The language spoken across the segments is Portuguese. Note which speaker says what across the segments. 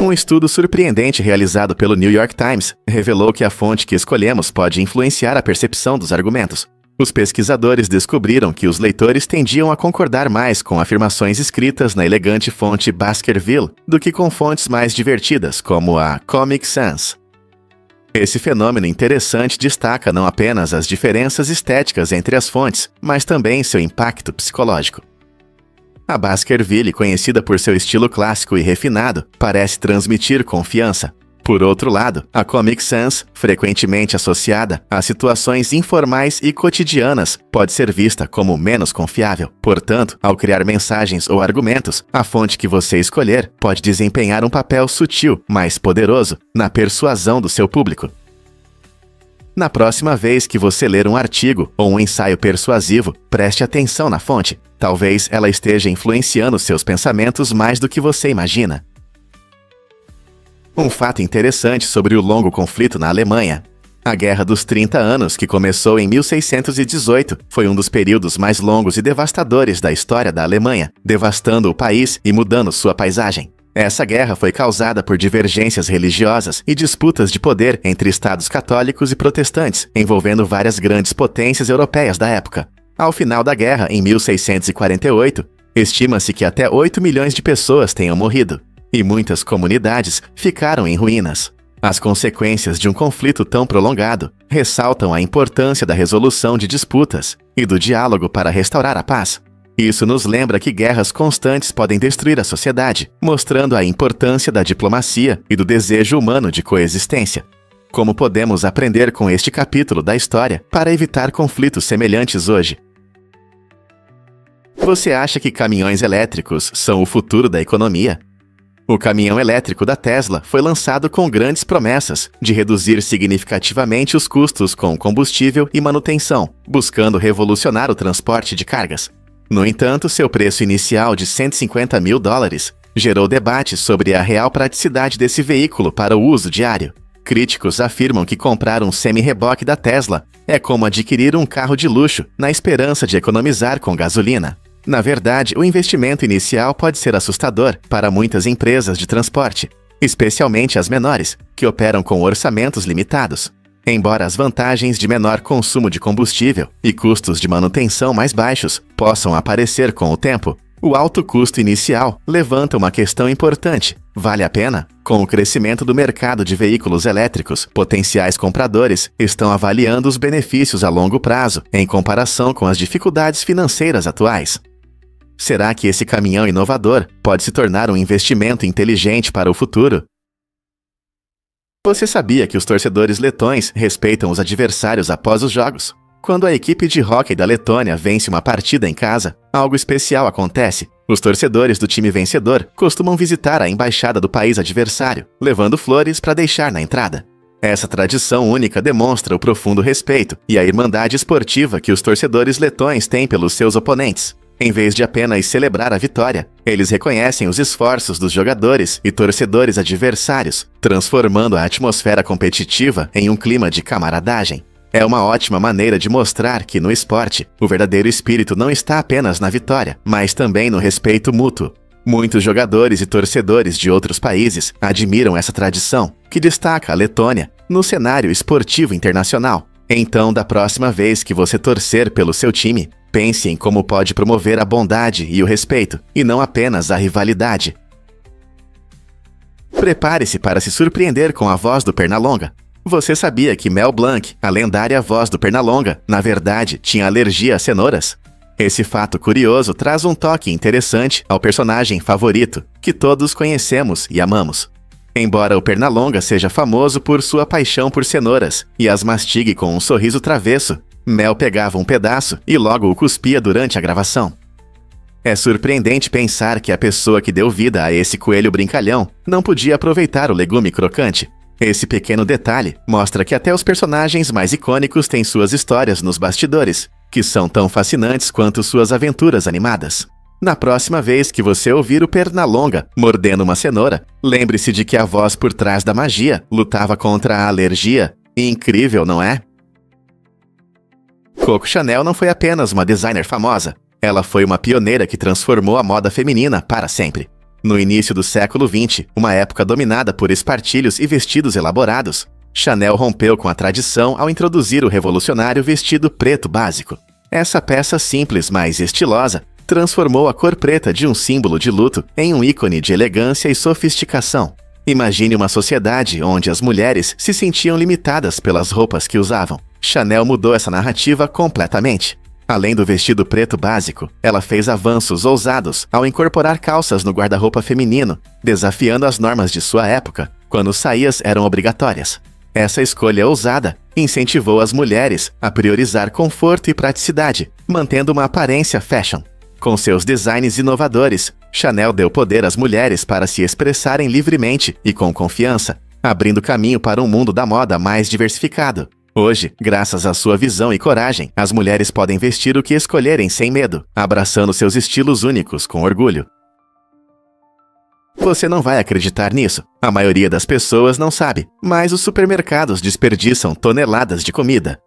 Speaker 1: Um estudo surpreendente realizado pelo New York Times revelou que a fonte que escolhemos pode influenciar a percepção dos argumentos. Os pesquisadores descobriram que os leitores tendiam a concordar mais com afirmações escritas na elegante fonte Baskerville do que com fontes mais divertidas, como a Comic Sans. Esse fenômeno interessante destaca não apenas as diferenças estéticas entre as fontes, mas também seu impacto psicológico. A Baskerville, conhecida por seu estilo clássico e refinado, parece transmitir confiança. Por outro lado, a Comic Sans, frequentemente associada a situações informais e cotidianas, pode ser vista como menos confiável. Portanto, ao criar mensagens ou argumentos, a fonte que você escolher pode desempenhar um papel sutil, mas poderoso, na persuasão do seu público. Na próxima vez que você ler um artigo ou um ensaio persuasivo, preste atenção na fonte. Talvez ela esteja influenciando seus pensamentos mais do que você imagina. Um fato interessante sobre o longo conflito na Alemanha. A Guerra dos 30 Anos, que começou em 1618, foi um dos períodos mais longos e devastadores da história da Alemanha, devastando o país e mudando sua paisagem. Essa guerra foi causada por divergências religiosas e disputas de poder entre estados católicos e protestantes, envolvendo várias grandes potências europeias da época. Ao final da guerra, em 1648, estima-se que até 8 milhões de pessoas tenham morrido, e muitas comunidades ficaram em ruínas. As consequências de um conflito tão prolongado ressaltam a importância da resolução de disputas e do diálogo para restaurar a paz. Isso nos lembra que guerras constantes podem destruir a sociedade, mostrando a importância da diplomacia e do desejo humano de coexistência. Como podemos aprender com este capítulo da história para evitar conflitos semelhantes hoje? Você acha que caminhões elétricos são o futuro da economia? O caminhão elétrico da Tesla foi lançado com grandes promessas de reduzir significativamente os custos com combustível e manutenção, buscando revolucionar o transporte de cargas. No entanto, seu preço inicial de $150 mil gerou debates sobre a real praticidade desse veículo para o uso diário. Críticos afirmam que comprar um semi-reboque da Tesla é como adquirir um carro de luxo na esperança de economizar com gasolina. Na verdade, o investimento inicial pode ser assustador para muitas empresas de transporte, especialmente as menores, que operam com orçamentos limitados. Embora as vantagens de menor consumo de combustível e custos de manutenção mais baixos possam aparecer com o tempo, o alto custo inicial levanta uma questão importante. Vale a pena? Com o crescimento do mercado de veículos elétricos, potenciais compradores estão avaliando os benefícios a longo prazo em comparação com as dificuldades financeiras atuais. Será que esse caminhão inovador pode se tornar um investimento inteligente para o futuro? Você sabia que os torcedores letões respeitam os adversários após os jogos? Quando a equipe de hóquei da Letônia vence uma partida em casa, algo especial acontece. Os torcedores do time vencedor costumam visitar a embaixada do país adversário, levando flores para deixar na entrada. Essa tradição única demonstra o profundo respeito e a irmandade esportiva que os torcedores letões têm pelos seus oponentes. Em vez de apenas celebrar a vitória, eles reconhecem os esforços dos jogadores e torcedores adversários, transformando a atmosfera competitiva em um clima de camaradagem. É uma ótima maneira de mostrar que, no esporte, o verdadeiro espírito não está apenas na vitória, mas também no respeito mútuo. Muitos jogadores e torcedores de outros países admiram essa tradição, que destaca a Letônia no cenário esportivo internacional. Então, da próxima vez que você torcer pelo seu time, pense em como pode promover a bondade e o respeito, e não apenas a rivalidade. Prepare-se para se surpreender com a voz do Pernalonga. Você sabia que Mel Blanc, a lendária voz do Pernalonga, na verdade tinha alergia a cenouras? Esse fato curioso traz um toque interessante ao personagem favorito, que todos conhecemos e amamos. Embora o Pernalonga seja famoso por sua paixão por cenouras e as mastigue com um sorriso travesso, Mel pegava um pedaço e logo o cuspia durante a gravação. É surpreendente pensar que a pessoa que deu vida a esse coelho brincalhão não podia aproveitar o legume crocante. Esse pequeno detalhe mostra que até os personagens mais icônicos têm suas histórias nos bastidores, que são tão fascinantes quanto suas aventuras animadas. Na próxima vez que você ouvir o Pernalonga mordendo uma cenoura, lembre-se de que a voz por trás da magia lutava contra a alergia. Incrível, não é? Coco Chanel não foi apenas uma designer famosa. Ela foi uma pioneira que transformou a moda feminina para sempre. No início do século XX, uma época dominada por espartilhos e vestidos elaborados, Chanel rompeu com a tradição ao introduzir o revolucionário vestido preto básico. Essa peça simples, mas estilosa, transformou a cor preta de um símbolo de luto em um ícone de elegância e sofisticação. Imagine uma sociedade onde as mulheres se sentiam limitadas pelas roupas que usavam. Chanel mudou essa narrativa completamente. Além do vestido preto básico, ela fez avanços ousados ao incorporar calças no guarda-roupa feminino, desafiando as normas de sua época, quando saias eram obrigatórias. Essa escolha ousada incentivou as mulheres a priorizar conforto e praticidade, mantendo uma aparência fashion. Com seus designs inovadores, Chanel deu poder às mulheres para se expressarem livremente e com confiança, abrindo caminho para um mundo da moda mais diversificado. Hoje, graças à sua visão e coragem, as mulheres podem vestir o que escolherem sem medo, abraçando seus estilos únicos com orgulho. Você não vai acreditar nisso. A maioria das pessoas não sabe, mas os supermercados desperdiçam toneladas de comida.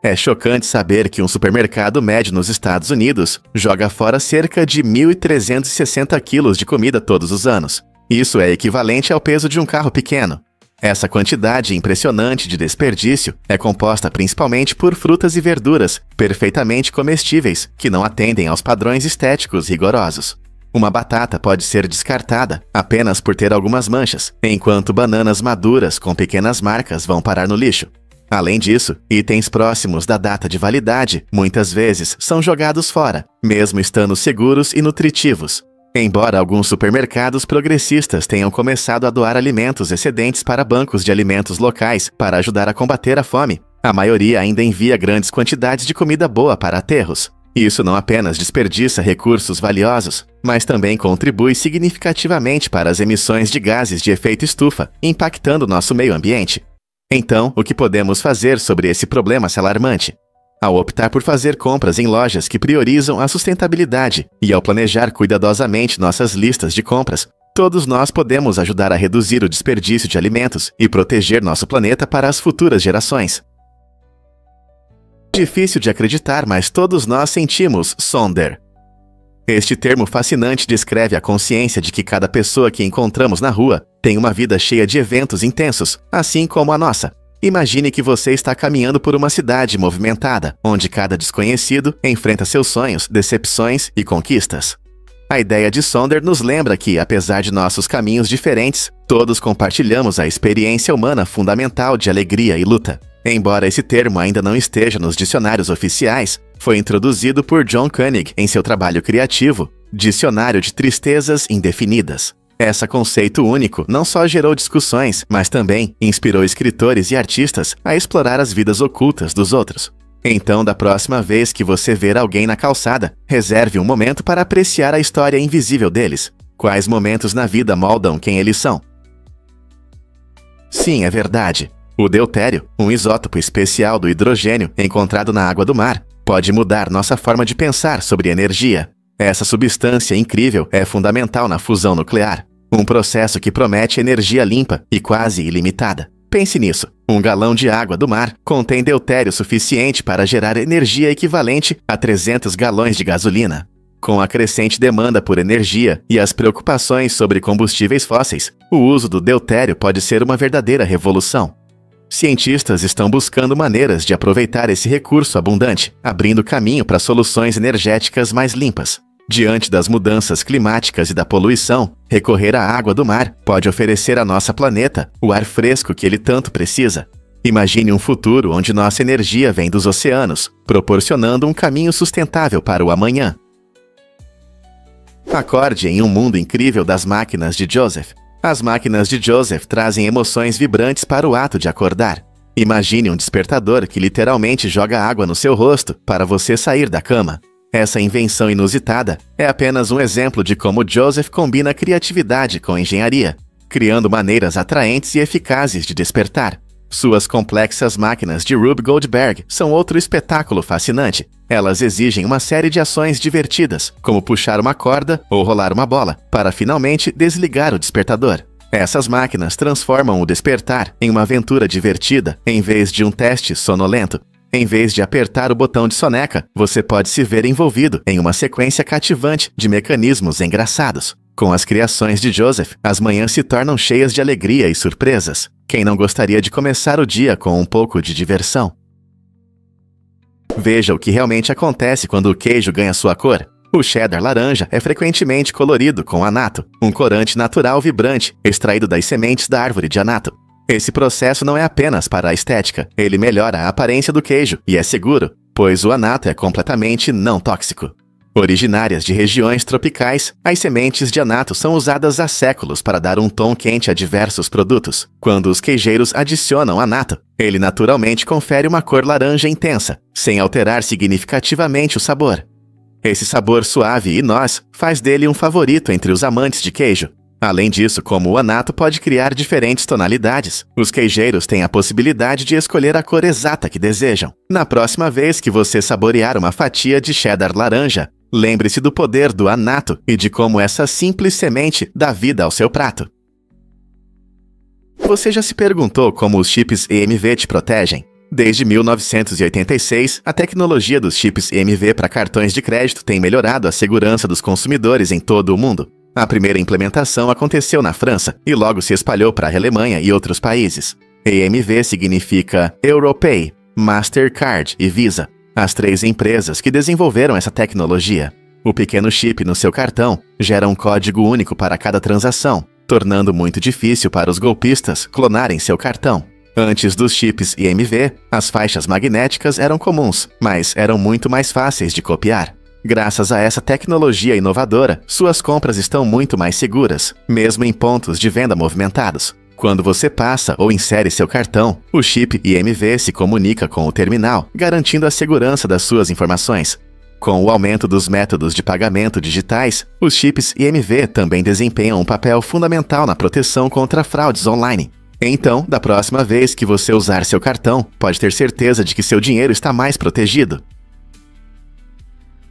Speaker 1: É chocante saber que um supermercado médio nos Estados Unidos joga fora cerca de 1.360 quilos de comida todos os anos. Isso é equivalente ao peso de um carro pequeno. Essa quantidade impressionante de desperdício é composta principalmente por frutas e verduras perfeitamente comestíveis, que não atendem aos padrões estéticos rigorosos. Uma batata pode ser descartada apenas por ter algumas manchas, enquanto bananas maduras com pequenas marcas vão parar no lixo. Além disso, itens próximos da data de validade muitas vezes são jogados fora, mesmo estando seguros e nutritivos. Embora alguns supermercados progressistas tenham começado a doar alimentos excedentes para bancos de alimentos locais para ajudar a combater a fome, a maioria ainda envia grandes quantidades de comida boa para aterros. Isso não apenas desperdiça recursos valiosos, mas também contribui significativamente para as emissões de gases de efeito estufa, impactando nosso meio ambiente. Então, o que podemos fazer sobre esse problema alarmante? Ao optar por fazer compras em lojas que priorizam a sustentabilidade e ao planejar cuidadosamente nossas listas de compras, todos nós podemos ajudar a reduzir o desperdício de alimentos e proteger nosso planeta para as futuras gerações. Difícil de acreditar, mas todos nós sentimos Sonder. Este termo fascinante descreve a consciência de que cada pessoa que encontramos na rua tem uma vida cheia de eventos intensos, assim como a nossa. Imagine que você está caminhando por uma cidade movimentada, onde cada desconhecido enfrenta seus sonhos, decepções e conquistas. A ideia de Sonder nos lembra que, apesar de nossos caminhos diferentes, todos compartilhamos a experiência humana fundamental de alegria e luta. Embora esse termo ainda não esteja nos dicionários oficiais, foi introduzido por John Koenig em seu trabalho criativo, Dicionário de Tristezas Indefinidas. Esse conceito único não só gerou discussões, mas também inspirou escritores e artistas a explorar as vidas ocultas dos outros. Então, da próxima vez que você ver alguém na calçada, reserve um momento para apreciar a história invisível deles. Quais momentos na vida moldam quem eles são? Sim, é verdade. O deutério, um isótopo especial do hidrogênio encontrado na água do mar, pode mudar nossa forma de pensar sobre energia. Essa substância incrível é fundamental na fusão nuclear, um processo que promete energia limpa e quase ilimitada. Pense nisso, um galão de água do mar contém deutério suficiente para gerar energia equivalente a 300 galões de gasolina. Com a crescente demanda por energia e as preocupações sobre combustíveis fósseis, o uso do deutério pode ser uma verdadeira revolução. Cientistas estão buscando maneiras de aproveitar esse recurso abundante, abrindo caminho para soluções energéticas mais limpas. Diante das mudanças climáticas e da poluição, recorrer à água do mar pode oferecer a nosso planeta o ar fresco que ele tanto precisa. Imagine um futuro onde nossa energia vem dos oceanos, proporcionando um caminho sustentável para o amanhã. Acorde em um mundo incrível das máquinas de Joseph. As máquinas de Joseph trazem emoções vibrantes para o ato de acordar. Imagine um despertador que literalmente joga água no seu rosto para você sair da cama. Essa invenção inusitada é apenas um exemplo de como Joseph combina criatividade com engenharia, criando maneiras atraentes e eficazes de despertar. Suas complexas máquinas de Rube Goldberg são outro espetáculo fascinante. Elas exigem uma série de ações divertidas, como puxar uma corda ou rolar uma bola, para finalmente desligar o despertador. Essas máquinas transformam o despertar em uma aventura divertida, em vez de um teste sonolento. Em vez de apertar o botão de soneca, você pode se ver envolvido em uma sequência cativante de mecanismos engraçados. Com as criações de Joseph, as manhãs se tornam cheias de alegria e surpresas. Quem não gostaria de começar o dia com um pouco de diversão? Veja o que realmente acontece quando o queijo ganha sua cor. O cheddar laranja é frequentemente colorido com anato, um corante natural vibrante extraído das sementes da árvore de anato. Esse processo não é apenas para a estética, ele melhora a aparência do queijo e é seguro, pois o anato é completamente não tóxico. Originárias de regiões tropicais, as sementes de anato são usadas há séculos para dar um tom quente a diversos produtos. Quando os queijeiros adicionam anato, ele naturalmente confere uma cor laranja intensa, sem alterar significativamente o sabor. Esse sabor suave e noz faz dele um favorito entre os amantes de queijo. Além disso, como o anato pode criar diferentes tonalidades, os queijeiros têm a possibilidade de escolher a cor exata que desejam. Na próxima vez que você saborear uma fatia de cheddar laranja, lembre-se do poder do anato e de como essa simples semente dá vida ao seu prato. Você já se perguntou como os chips EMV te protegem? Desde 1986, a tecnologia dos chips EMV para cartões de crédito tem melhorado a segurança dos consumidores em todo o mundo. A primeira implementação aconteceu na França e logo se espalhou para a Alemanha e outros países. EMV significa Europay, Mastercard e Visa, as 3 empresas que desenvolveram essa tecnologia. O pequeno chip no seu cartão gera um código único para cada transação, tornando muito difícil para os golpistas clonarem seu cartão. Antes dos chips EMV, as faixas magnéticas eram comuns, mas eram muito mais fáceis de copiar. Graças a essa tecnologia inovadora, suas compras estão muito mais seguras, mesmo em pontos de venda movimentados. Quando você passa ou insere seu cartão, o chip EMV se comunica com o terminal, garantindo a segurança das suas informações. Com o aumento dos métodos de pagamento digitais, os chips EMV também desempenham um papel fundamental na proteção contra fraudes online. Então, da próxima vez que você usar seu cartão, pode ter certeza de que seu dinheiro está mais protegido.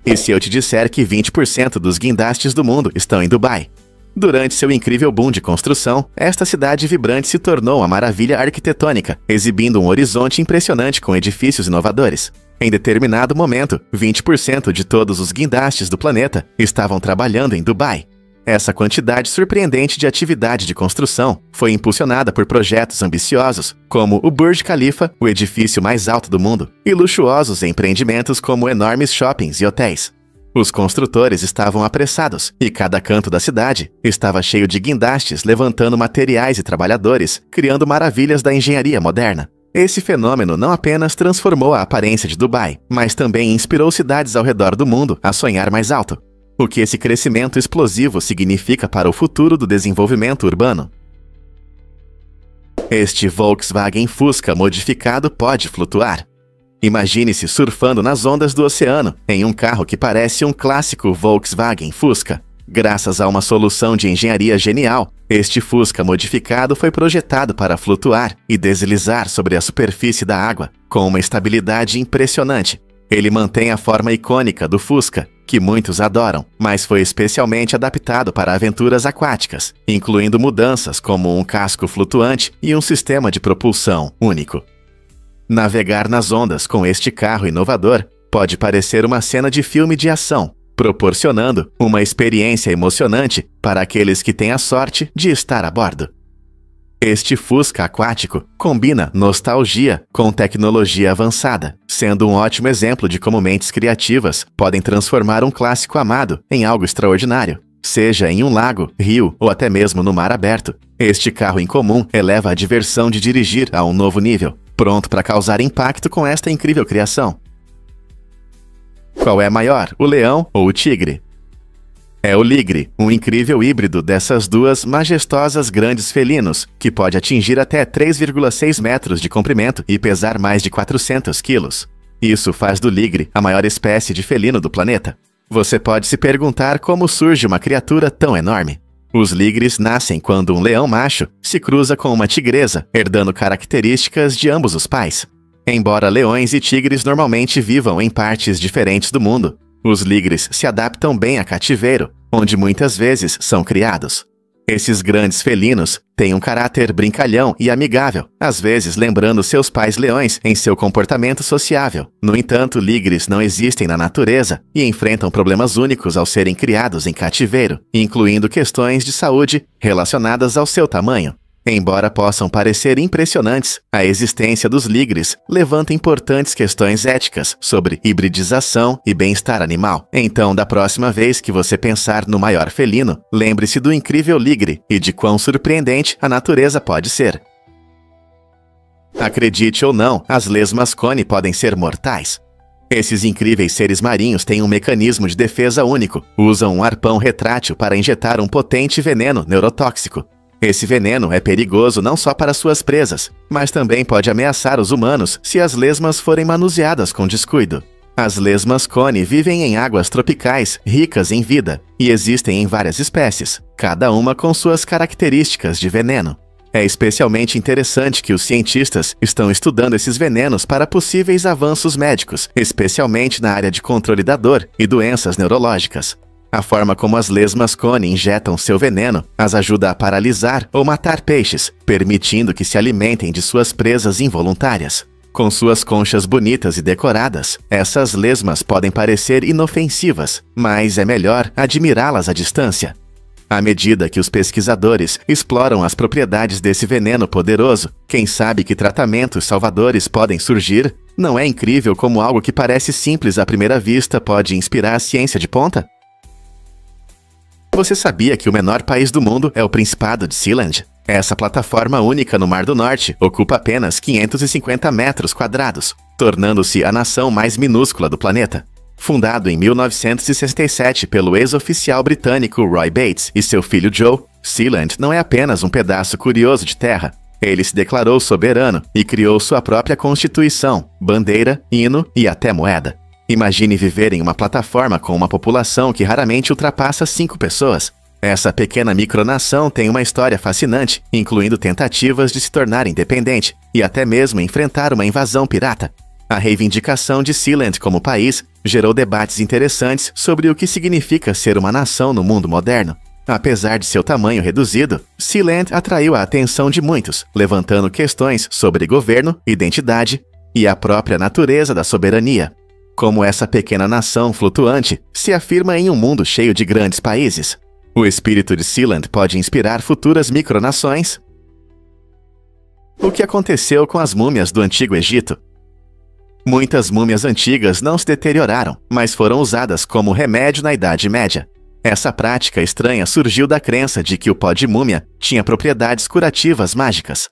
Speaker 1: E se eu te disser que 20% dos guindastes do mundo estão em Dubai? Durante seu incrível boom de construção, esta cidade vibrante se tornou uma maravilha arquitetônica, exibindo um horizonte impressionante com edifícios inovadores. Em determinado momento, 20% de todos os guindastes do planeta estavam trabalhando em Dubai. Essa quantidade surpreendente de atividade de construção foi impulsionada por projetos ambiciosos, como o Burj Khalifa, o edifício mais alto do mundo, e luxuosos empreendimentos como enormes shoppings e hotéis. Os construtores estavam apressados, e cada canto da cidade estava cheio de guindastes levantando materiais e trabalhadores, criando maravilhas da engenharia moderna. Esse fenômeno não apenas transformou a aparência de Dubai, mas também inspirou cidades ao redor do mundo a sonhar mais alto. O que esse crescimento explosivo significa para o futuro do desenvolvimento urbano? Este Volkswagen Fusca modificado pode flutuar. Imagine-se surfando nas ondas do oceano, em um carro que parece um clássico Volkswagen Fusca. Graças a uma solução de engenharia genial, este Fusca modificado foi projetado para flutuar e deslizar sobre a superfície da água, com uma estabilidade impressionante. Ele mantém a forma icônica do Fusca, que muitos adoram, mas foi especialmente adaptado para aventuras aquáticas, incluindo mudanças como um casco flutuante e um sistema de propulsão único. Navegar nas ondas com este carro inovador pode parecer uma cena de filme de ação, proporcionando uma experiência emocionante para aqueles que têm a sorte de estar a bordo. Este Fusca aquático combina nostalgia com tecnologia avançada, sendo um ótimo exemplo de como mentes criativas podem transformar um clássico amado em algo extraordinário. Seja em um lago, rio ou até mesmo no mar aberto, este carro incomum eleva a diversão de dirigir a um novo nível, pronto para causar impacto com esta incrível criação. Qual é maior, o leão ou o tigre? É o ligre, um incrível híbrido dessas duas majestosas grandes felinos, que pode atingir até 3,6 metros de comprimento e pesar mais de 400 quilos. Isso faz do ligre a maior espécie de felino do planeta. Você pode se perguntar como surge uma criatura tão enorme. Os ligres nascem quando um leão macho se cruza com uma tigresa, herdando características de ambos os pais. Embora leões e tigres normalmente vivam em partes diferentes do mundo, os ligres se adaptam bem a cativeiro, onde muitas vezes são criados. Esses grandes felinos têm um caráter brincalhão e amigável, às vezes lembrando seus pais leões em seu comportamento sociável. No entanto, ligres não existem na natureza e enfrentam problemas únicos ao serem criados em cativeiro, incluindo questões de saúde relacionadas ao seu tamanho. Embora possam parecer impressionantes, a existência dos ligres levanta importantes questões éticas sobre hibridização e bem-estar animal. Então, da próxima vez que você pensar no maior felino, lembre-se do incrível ligre e de quão surpreendente a natureza pode ser. Acredite ou não, as lesmas cone podem ser mortais. Esses incríveis seres marinhos têm um mecanismo de defesa único. Usam um arpão retrátil para injetar um potente veneno neurotóxico. Esse veneno é perigoso não só para suas presas, mas também pode ameaçar os humanos se as lesmas forem manuseadas com descuido. As lesmas cone vivem em águas tropicais ricas em vida e existem em várias espécies, cada uma com suas características de veneno. É especialmente interessante que os cientistas estão estudando esses venenos para possíveis avanços médicos, especialmente na área de controle da dor e doenças neurológicas. A forma como as lesmas cone injetam seu veneno as ajuda a paralisar ou matar peixes, permitindo que se alimentem de suas presas involuntárias. Com suas conchas bonitas e decoradas, essas lesmas podem parecer inofensivas, mas é melhor admirá-las à distância. À medida que os pesquisadores exploram as propriedades desse veneno poderoso, quem sabe que tratamentos salvadores podem surgir? Não é incrível como algo que parece simples à primeira vista pode inspirar a ciência de ponta? Você sabia que o menor país do mundo é o Principado de Sealand? Essa plataforma única no Mar do Norte ocupa apenas 550 metros quadrados, tornando-se a nação mais minúscula do planeta. Fundado em 1967 pelo ex-oficial britânico Roy Bates e seu filho Joe, Sealand não é apenas um pedaço curioso de terra. Ele se declarou soberano e criou sua própria constituição, bandeira, hino e até moeda. Imagine viver em uma plataforma com uma população que raramente ultrapassa 5 pessoas. Essa pequena micronação tem uma história fascinante, incluindo tentativas de se tornar independente e até mesmo enfrentar uma invasão pirata. A reivindicação de Sealand como país gerou debates interessantes sobre o que significa ser uma nação no mundo moderno. Apesar de seu tamanho reduzido, Sealand atraiu a atenção de muitos, levantando questões sobre governo, identidade e a própria natureza da soberania. Como essa pequena nação flutuante se afirma em um mundo cheio de grandes países? O espírito de Sealand pode inspirar futuras micronações? O que aconteceu com as múmias do Antigo Egito? Muitas múmias antigas não se deterioraram, mas foram usadas como remédio na Idade Média. Essa prática estranha surgiu da crença de que o pó de múmia tinha propriedades curativas mágicas.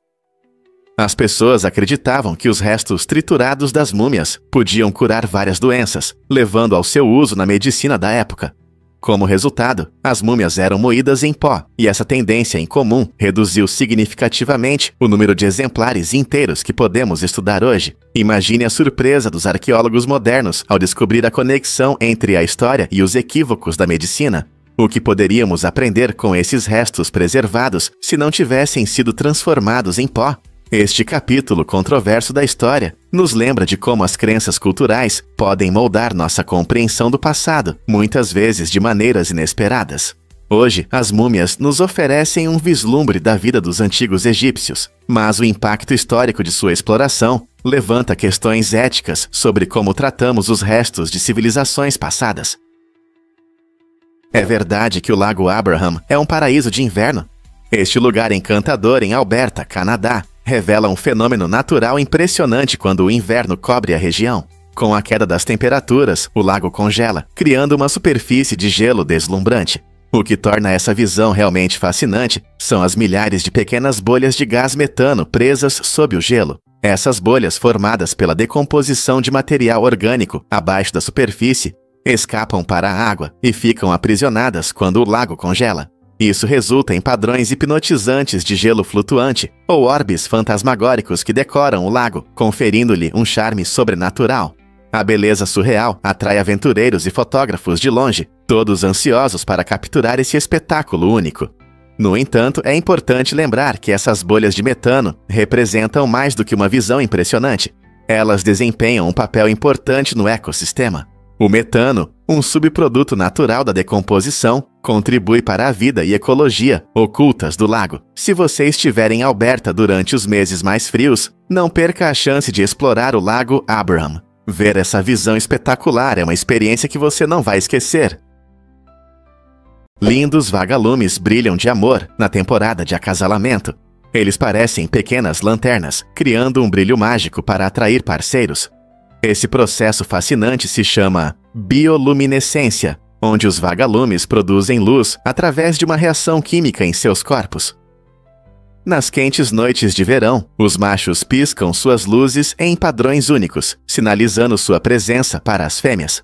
Speaker 1: As pessoas acreditavam que os restos triturados das múmias podiam curar várias doenças, levando ao seu uso na medicina da época. Como resultado, as múmias eram moídas em pó, e essa tendência incomum reduziu significativamente o número de exemplares inteiros que podemos estudar hoje. Imagine a surpresa dos arqueólogos modernos ao descobrir a conexão entre a história e os equívocos da medicina. O que poderíamos aprender com esses restos preservados se não tivessem sido transformados em pó? Este capítulo controverso da história nos lembra de como as crenças culturais podem moldar nossa compreensão do passado, muitas vezes de maneiras inesperadas. Hoje, as múmias nos oferecem um vislumbre da vida dos antigos egípcios, mas o impacto histórico de sua exploração levanta questões éticas sobre como tratamos os restos de civilizações passadas. É verdade que o Lago Abraham é um paraíso de inverno? Este lugar encantador em Alberta, Canadá, revela um fenômeno natural impressionante quando o inverno cobre a região. Com a queda das temperaturas, o lago congela, criando uma superfície de gelo deslumbrante. O que torna essa visão realmente fascinante são as milhares de pequenas bolhas de gás metano presas sob o gelo. Essas bolhas, formadas pela decomposição de material orgânico abaixo da superfície, escapam para a água e ficam aprisionadas quando o lago congela. Isso resulta em padrões hipnotizantes de gelo flutuante ou orbes fantasmagóricos que decoram o lago, conferindo-lhe um charme sobrenatural. A beleza surreal atrai aventureiros e fotógrafos de longe, todos ansiosos para capturar esse espetáculo único. No entanto, é importante lembrar que essas bolhas de metano representam mais do que uma visão impressionante. Elas desempenham um papel importante no ecossistema. O metano, um subproduto natural da decomposição, contribui para a vida e ecologia ocultas do lago. Se você estiver em Alberta durante os meses mais frios, não perca a chance de explorar o Lago Abraham. Ver essa visão espetacular é uma experiência que você não vai esquecer. Lindos vagalumes brilham de amor na temporada de acasalamento. Eles parecem pequenas lanternas, criando um brilho mágico para atrair parceiros. Esse processo fascinante se chama bioluminescência, onde os vagalumes produzem luz através de uma reação química em seus corpos. Nas quentes noites de verão, os machos piscam suas luzes em padrões únicos, sinalizando sua presença para as fêmeas.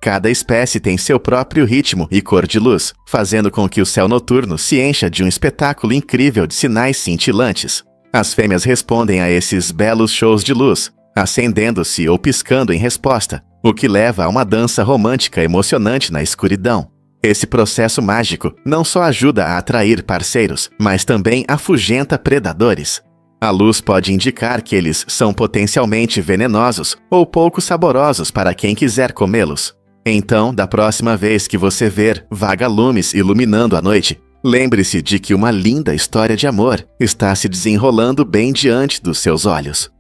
Speaker 1: Cada espécie tem seu próprio ritmo e cor de luz, fazendo com que o céu noturno se encha de um espetáculo incrível de sinais cintilantes. As fêmeas respondem a esses belos shows de luz, acendendo-se ou piscando em resposta, o que leva a uma dança romântica emocionante na escuridão. Esse processo mágico não só ajuda a atrair parceiros, mas também afugenta predadores. A luz pode indicar que eles são potencialmente venenosos ou pouco saborosos para quem quiser comê-los. Então, da próxima vez que você ver vagalumes iluminando a noite, lembre-se de que uma linda história de amor está se desenrolando bem diante dos seus olhos.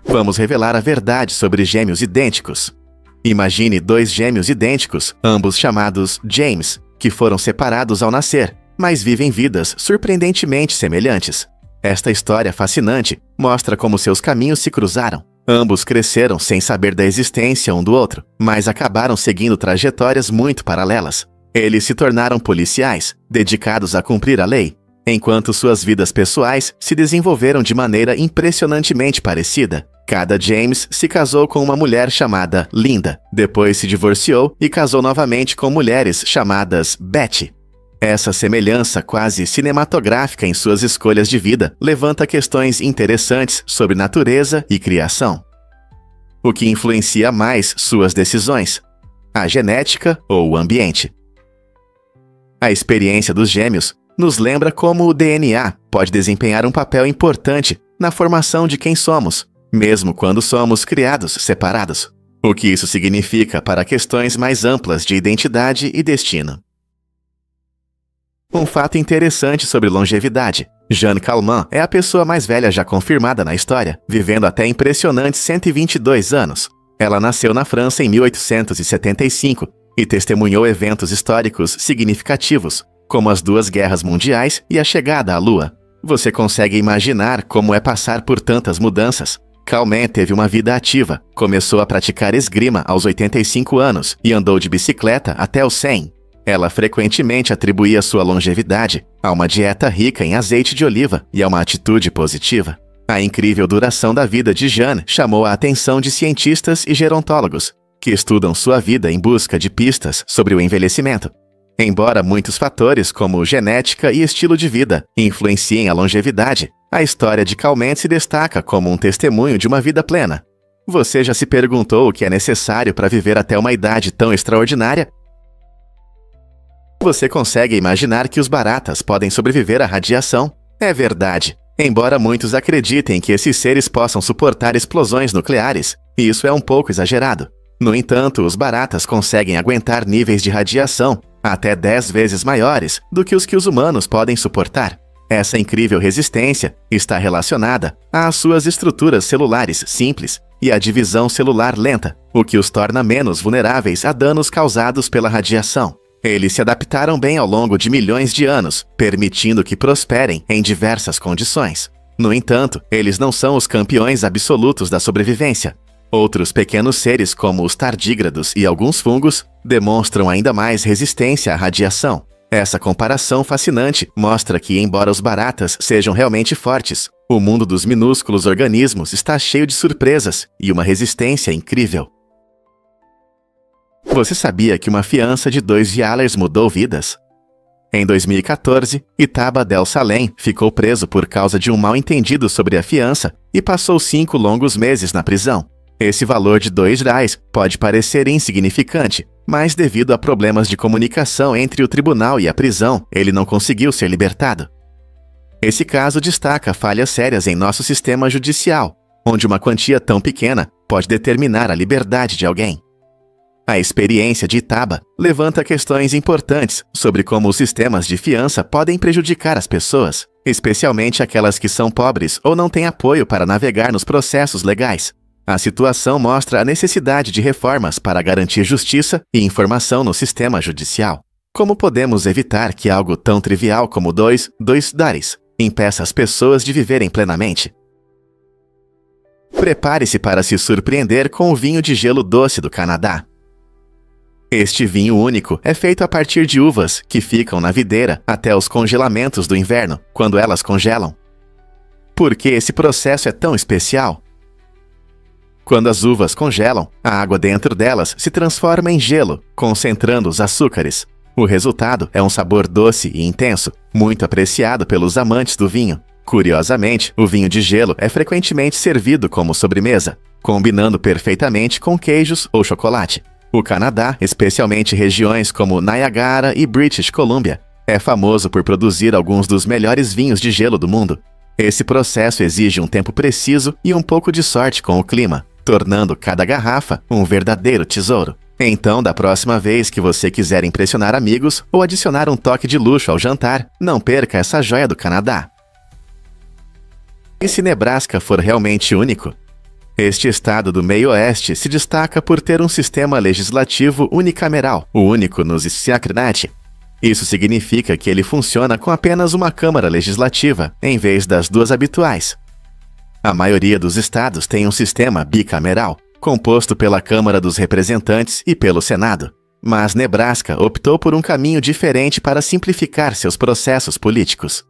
Speaker 1: Vamos revelar a verdade sobre gêmeos idênticos. Imagine dois gêmeos idênticos, ambos chamados James, que foram separados ao nascer, mas vivem vidas surpreendentemente semelhantes. Esta história fascinante mostra como seus caminhos se cruzaram. Ambos cresceram sem saber da existência um do outro, mas acabaram seguindo trajetórias muito paralelas. Eles se tornaram policiais, dedicados a cumprir a lei, enquanto suas vidas pessoais se desenvolveram de maneira impressionantemente parecida. Cada James se casou com uma mulher chamada Linda, depois se divorciou e casou novamente com mulheres chamadas Betty. Essa semelhança quase cinematográfica em suas escolhas de vida levanta questões interessantes sobre natureza e criação. O que influencia mais suas decisões? A genética ou o ambiente? A experiência dos gêmeos nos lembra como o DNA pode desempenhar um papel importante na formação de quem somos, mesmo quando somos criados separados. O que isso significa para questões mais amplas de identidade e destino. Um fato interessante sobre longevidade. Jeanne Calment é a pessoa mais velha já confirmada na história, vivendo até impressionantes 122 anos. Ela nasceu na França em 1875 e testemunhou eventos históricos significativos, como as duas guerras mundiais e a chegada à Lua. Você consegue imaginar como é passar por tantas mudanças? Calment teve uma vida ativa, começou a praticar esgrima aos 85 anos e andou de bicicleta até os 100. Ela frequentemente atribuía sua longevidade a uma dieta rica em azeite de oliva e a uma atitude positiva. A incrível duração da vida de Jeanne chamou a atenção de cientistas e gerontólogos, que estudam sua vida em busca de pistas sobre o envelhecimento. Embora muitos fatores, como genética e estilo de vida, influenciem a longevidade, a história de Calment se destaca como um testemunho de uma vida plena. Você já se perguntou o que é necessário para viver até uma idade tão extraordinária? Você consegue imaginar que os baratas podem sobreviver à radiação? É verdade. Embora muitos acreditem que esses seres possam suportar explosões nucleares, isso é um pouco exagerado. No entanto, os baratas conseguem aguentar níveis de radiação até 10 vezes maiores do que os humanos podem suportar. Essa incrível resistência está relacionada às suas estruturas celulares simples e à divisão celular lenta, o que os torna menos vulneráveis a danos causados pela radiação. Eles se adaptaram bem ao longo de milhões de anos, permitindo que prosperem em diversas condições. No entanto, eles não são os campeões absolutos da sobrevivência. Outros pequenos seres, como os tardígrados e alguns fungos, demonstram ainda mais resistência à radiação. Essa comparação fascinante mostra que, embora os baratas sejam realmente fortes, o mundo dos minúsculos organismos está cheio de surpresas e uma resistência incrível. Você sabia que uma fiança de 2 Yallers mudou vidas? Em 2014, Itaba Del Salem ficou preso por causa de um mal-entendido sobre a fiança e passou 5 longos meses na prisão. Esse valor de R$2 pode parecer insignificante, mas devido a problemas de comunicação entre o tribunal e a prisão, ele não conseguiu ser libertado. Esse caso destaca falhas sérias em nosso sistema judicial, onde uma quantia tão pequena pode determinar a liberdade de alguém. A experiência de Itaba levanta questões importantes sobre como os sistemas de fiança podem prejudicar as pessoas, especialmente aquelas que são pobres ou não têm apoio para navegar nos processos legais. A situação mostra a necessidade de reformas para garantir justiça e informação no sistema judicial. Como podemos evitar que algo tão trivial como dois dólares impeça as pessoas de viverem plenamente? Prepare-se para se surpreender com o vinho de gelo doce do Canadá. Este vinho único é feito a partir de uvas que ficam na videira até os congelamentos do inverno, quando elas congelam. Por que esse processo é tão especial? Quando as uvas congelam, a água dentro delas se transforma em gelo, concentrando os açúcares. O resultado é um sabor doce e intenso, muito apreciado pelos amantes do vinho. Curiosamente, o vinho de gelo é frequentemente servido como sobremesa, combinando perfeitamente com queijos ou chocolate. O Canadá, especialmente regiões como Niagara e British Columbia, é famoso por produzir alguns dos melhores vinhos de gelo do mundo. Esse processo exige um tempo preciso e um pouco de sorte com o clima, tornando cada garrafa um verdadeiro tesouro. Então, da próxima vez que você quiser impressionar amigos ou adicionar um toque de luxo ao jantar, não perca essa joia do Canadá. E se Nebraska for realmente único? Este estado do meio-oeste se destaca por ter um sistema legislativo unicameral, o único nos Siacrinat. Isso significa que ele funciona com apenas uma Câmara Legislativa, em vez das duas habituais. A maioria dos estados tem um sistema bicameral, composto pela Câmara dos Representantes e pelo Senado. Mas Nebraska optou por um caminho diferente para simplificar seus processos políticos.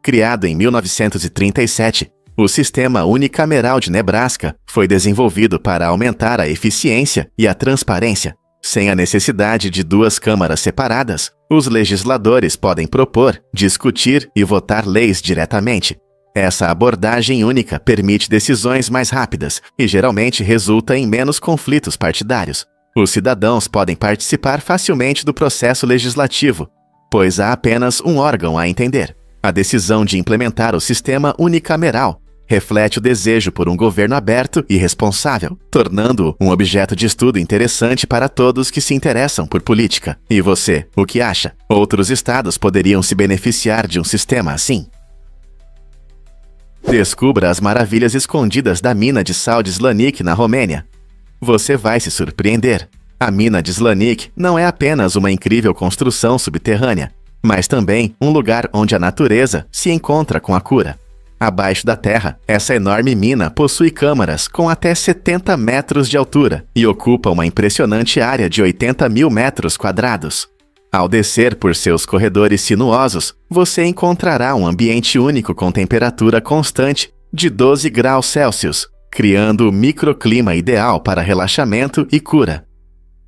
Speaker 1: Criado em 1937, o sistema unicameral de Nebraska foi desenvolvido para aumentar a eficiência e a transparência. Sem a necessidade de duas câmaras separadas, os legisladores podem propor, discutir e votar leis diretamente. Essa abordagem única permite decisões mais rápidas e geralmente resulta em menos conflitos partidários. Os cidadãos podem participar facilmente do processo legislativo, pois há apenas um órgão a entender. A decisão de implementar o sistema unicameral reflete o desejo por um governo aberto e responsável, tornando-o um objeto de estudo interessante para todos que se interessam por política. E você, o que acha? Outros estados poderiam se beneficiar de um sistema assim? Descubra as maravilhas escondidas da mina de sal de Slanik na Romênia. Você vai se surpreender. A mina de Slanik não é apenas uma incrível construção subterrânea, mas também um lugar onde a natureza se encontra com a cura. Abaixo da terra, essa enorme mina possui câmaras com até 70 metros de altura e ocupa uma impressionante área de 80 mil metros quadrados. Ao descer por seus corredores sinuosos, você encontrará um ambiente único com temperatura constante de 12 graus Celsius, criando o microclima ideal para relaxamento e cura.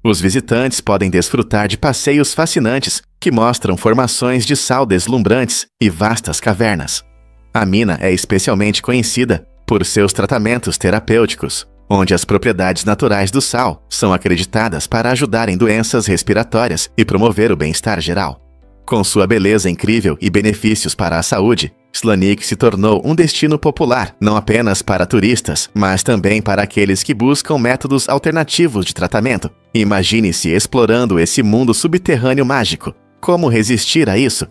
Speaker 1: Os visitantes podem desfrutar de passeios fascinantes que mostram formações de sal deslumbrantes e vastas cavernas. A mina é especialmente conhecida por seus tratamentos terapêuticos, onde as propriedades naturais do sal são acreditadas para ajudar em doenças respiratórias e promover o bem-estar geral. Com sua beleza incrível e benefícios para a saúde, Slanik se tornou um destino popular não apenas para turistas, mas também para aqueles que buscam métodos alternativos de tratamento. Imagine-se explorando esse mundo subterrâneo mágico. Como resistir a isso?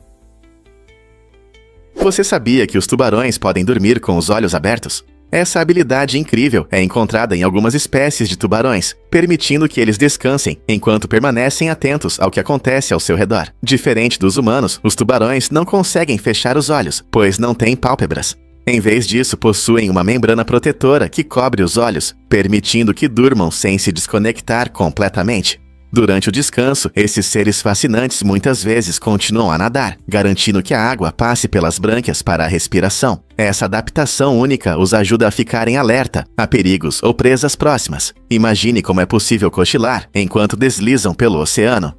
Speaker 1: Você sabia que os tubarões podem dormir com os olhos abertos? Essa habilidade incrível é encontrada em algumas espécies de tubarões, permitindo que eles descansem enquanto permanecem atentos ao que acontece ao seu redor. Diferente dos humanos, os tubarões não conseguem fechar os olhos, pois não têm pálpebras. Em vez disso, possuem uma membrana protetora que cobre os olhos, permitindo que durmam sem se desconectar completamente. Durante o descanso, esses seres fascinantes muitas vezes continuam a nadar, garantindo que a água passe pelas brânquias para a respiração. Essa adaptação única os ajuda a ficarem alerta a perigos ou presas próximas. Imagine como é possível cochilar enquanto deslizam pelo oceano.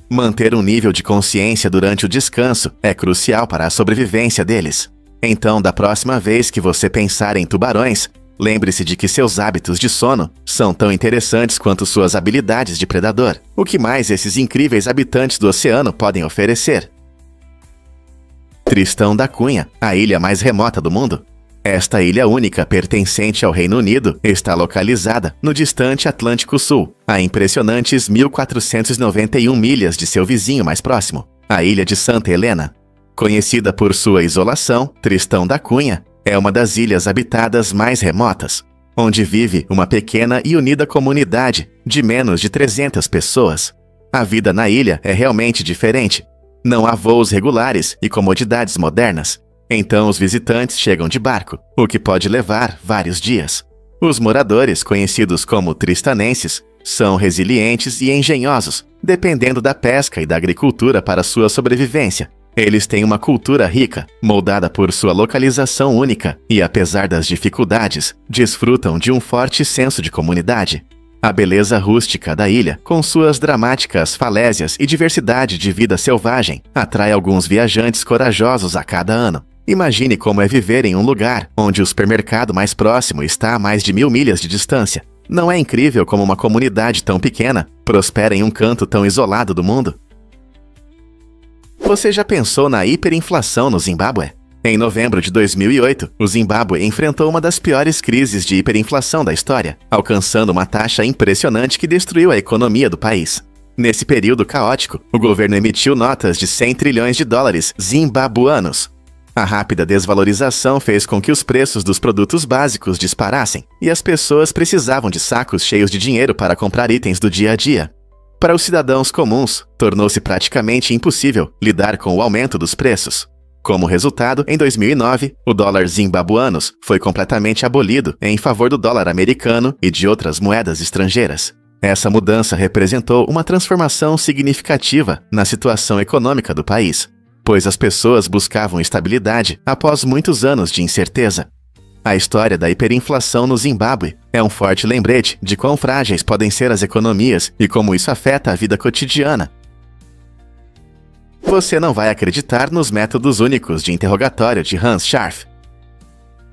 Speaker 1: Manter um nível de consciência durante o descanso é crucial para a sobrevivência deles. Então, da próxima vez que você pensar em tubarões, lembre-se de que seus hábitos de sono são tão interessantes quanto suas habilidades de predador. O que mais esses incríveis habitantes do oceano podem oferecer? Tristão da Cunha, a ilha mais remota do mundo. Esta ilha única, pertencente ao Reino Unido, está localizada no distante Atlântico Sul, a impressionantes 1.491 milhas de seu vizinho mais próximo, a ilha de Santa Helena. Conhecida por sua isolação, Tristão da Cunha é uma das ilhas habitadas mais remotas, onde vive uma pequena e unida comunidade de menos de 300 pessoas. A vida na ilha é realmente diferente. Não há voos regulares e comodidades modernas. Então os visitantes chegam de barco, o que pode levar vários dias. Os moradores, conhecidos como tristanenses, são resilientes e engenhosos, dependendo da pesca e da agricultura para sua sobrevivência. Eles têm uma cultura rica, moldada por sua localização única e, apesar das dificuldades, desfrutam de um forte senso de comunidade. A beleza rústica da ilha, com suas dramáticas falésias e diversidade de vida selvagem, atrai alguns viajantes corajosos a cada ano. Imagine como é viver em um lugar onde o supermercado mais próximo está a mais de 1.000 milhas de distância. Não é incrível como uma comunidade tão pequena prospera em um canto tão isolado do mundo? Você já pensou na hiperinflação no Zimbábue? Em novembro de 2008, o Zimbábue enfrentou uma das piores crises de hiperinflação da história, alcançando uma taxa impressionante que destruiu a economia do país. Nesse período caótico, o governo emitiu notas de 100 trilhões de dólares zimbabuanos. A rápida desvalorização fez com que os preços dos produtos básicos disparassem, e as pessoas precisavam de sacos cheios de dinheiro para comprar itens do dia a dia. Para os cidadãos comuns, tornou-se praticamente impossível lidar com o aumento dos preços. Como resultado, em 2009, o dólar zimbabuanos foi completamente abolido em favor do dólar americano e de outras moedas estrangeiras. Essa mudança representou uma transformação significativa na situação econômica do país, pois as pessoas buscavam estabilidade após muitos anos de incerteza. A história da hiperinflação no Zimbábue é um forte lembrete de quão frágeis podem ser as economias e como isso afeta a vida cotidiana. Você não vai acreditar nos métodos únicos de interrogatório de Hans Scharf.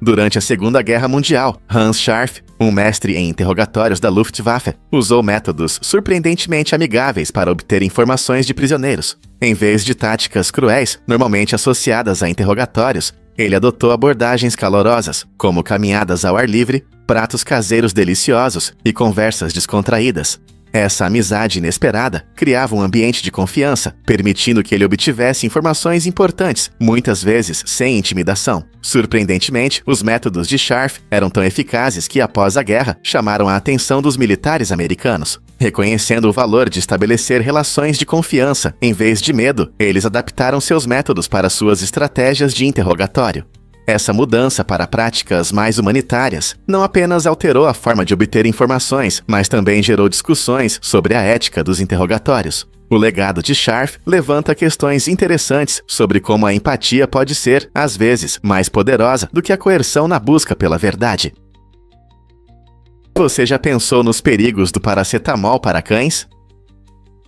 Speaker 1: Durante a Segunda Guerra Mundial, Hans Scharf, um mestre em interrogatórios da Luftwaffe, usou métodos surpreendentemente amigáveis para obter informações de prisioneiros. Em vez de táticas cruéis, normalmente associadas a interrogatórios, ele adotou abordagens calorosas, como caminhadas ao ar livre, pratos caseiros deliciosos e conversas descontraídas. Essa amizade inesperada criava um ambiente de confiança, permitindo que ele obtivesse informações importantes, muitas vezes sem intimidação. Surpreendentemente, os métodos de Scharf eram tão eficazes que, após a guerra, chamaram a atenção dos militares americanos. Reconhecendo o valor de estabelecer relações de confiança, em vez de medo, eles adaptaram seus métodos para suas estratégias de interrogatório. Essa mudança para práticas mais humanitárias não apenas alterou a forma de obter informações, mas também gerou discussões sobre a ética dos interrogatórios. O legado de Scharf levanta questões interessantes sobre como a empatia pode ser, às vezes, mais poderosa do que a coerção na busca pela verdade. Você já pensou nos perigos do paracetamol para cães?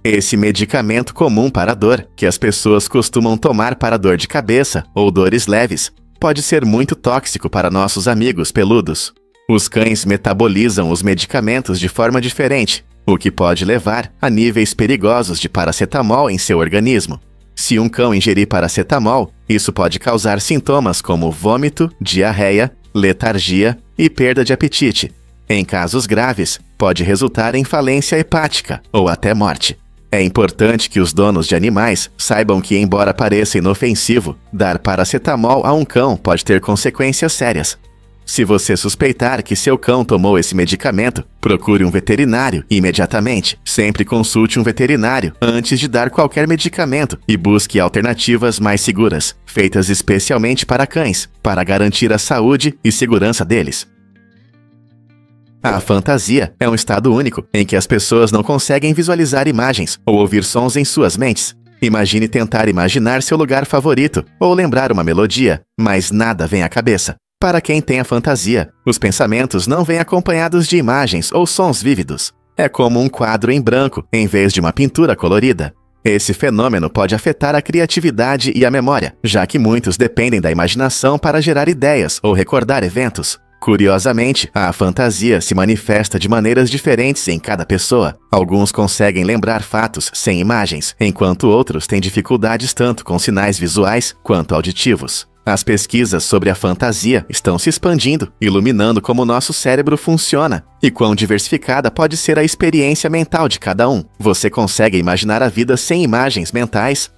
Speaker 1: Esse medicamento comum para a dor, que as pessoas costumam tomar para dor de cabeça ou dores leves, pode ser muito tóxico para nossos amigos peludos. Os cães metabolizam os medicamentos de forma diferente, o que pode levar a níveis perigosos de paracetamol em seu organismo. Se um cão ingerir paracetamol, isso pode causar sintomas como vômito, diarreia, letargia e perda de apetite. Em casos graves, pode resultar em falência hepática ou até morte. É importante que os donos de animais saibam que, embora pareça inofensivo, dar paracetamol a um cão pode ter consequências sérias. Se você suspeitar que seu cão tomou esse medicamento, procure um veterinário imediatamente. Sempre consulte um veterinário antes de dar qualquer medicamento e busque alternativas mais seguras, feitas especialmente para cães, para garantir a saúde e segurança deles. A fantasia é um estado único em que as pessoas não conseguem visualizar imagens ou ouvir sons em suas mentes. Imagine tentar imaginar seu lugar favorito ou lembrar uma melodia, mas nada vem à cabeça. Para quem tem a fantasia, os pensamentos não vêm acompanhados de imagens ou sons vívidos. É como um quadro em branco em vez de uma pintura colorida. Esse fenômeno pode afetar a criatividade e a memória, já que muitos dependem da imaginação para gerar ideias ou recordar eventos. Curiosamente, a fantasia se manifesta de maneiras diferentes em cada pessoa. Alguns conseguem lembrar fatos sem imagens, enquanto outros têm dificuldades tanto com sinais visuais quanto auditivos. As pesquisas sobre a fantasia estão se expandindo, iluminando como nosso cérebro funciona e quão diversificada pode ser a experiência mental de cada um. Você consegue imaginar a vida sem imagens mentais?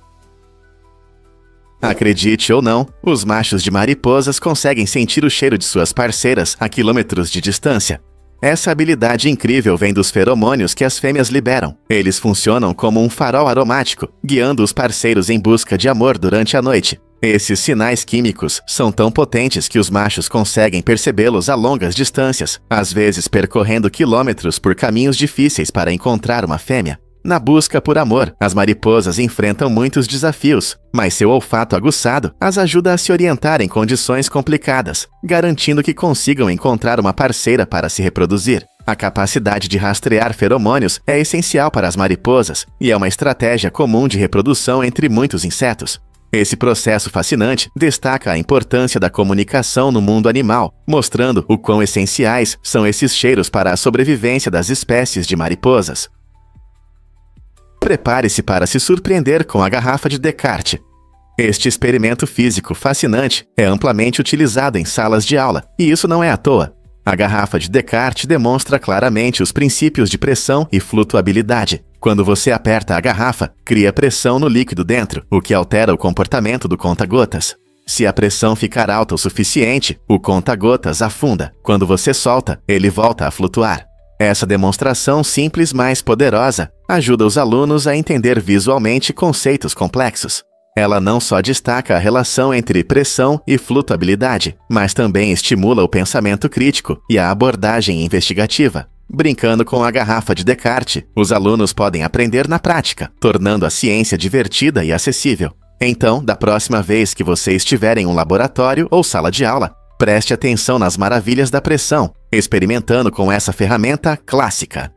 Speaker 1: Acredite ou não, os machos de mariposas conseguem sentir o cheiro de suas parceiras a quilômetros de distância. Essa habilidade incrível vem dos feromônios que as fêmeas liberam. Eles funcionam como um farol aromático, guiando os parceiros em busca de amor durante a noite. Esses sinais químicos são tão potentes que os machos conseguem percebê-los a longas distâncias, às vezes percorrendo quilômetros por caminhos difíceis para encontrar uma fêmea. Na busca por amor, as mariposas enfrentam muitos desafios, mas seu olfato aguçado as ajuda a se orientar em condições complicadas, garantindo que consigam encontrar uma parceira para se reproduzir. A capacidade de rastrear feromônios é essencial para as mariposas e é uma estratégia comum de reprodução entre muitos insetos. Esse processo fascinante destaca a importância da comunicação no mundo animal, mostrando o quão essenciais são esses cheiros para a sobrevivência das espécies de mariposas. Prepare-se para se surpreender com a garrafa de Descartes. Este experimento físico fascinante é amplamente utilizado em salas de aula, e isso não é à toa. A garrafa de Descartes demonstra claramente os princípios de pressão e flutuabilidade. Quando você aperta a garrafa, cria pressão no líquido dentro, o que altera o comportamento do conta-gotas. Se a pressão ficar alta o suficiente, o conta-gotas afunda. Quando você solta, ele volta a flutuar. Essa demonstração simples, mas poderosa, ajuda os alunos a entender visualmente conceitos complexos. Ela não só destaca a relação entre pressão e flutuabilidade, mas também estimula o pensamento crítico e a abordagem investigativa. Brincando com a garrafa de Descartes, os alunos podem aprender na prática, tornando a ciência divertida e acessível. Então, da próxima vez que você estiver em um laboratório ou sala de aula, preste atenção nas maravilhas da pressão, experimentando com essa ferramenta clássica.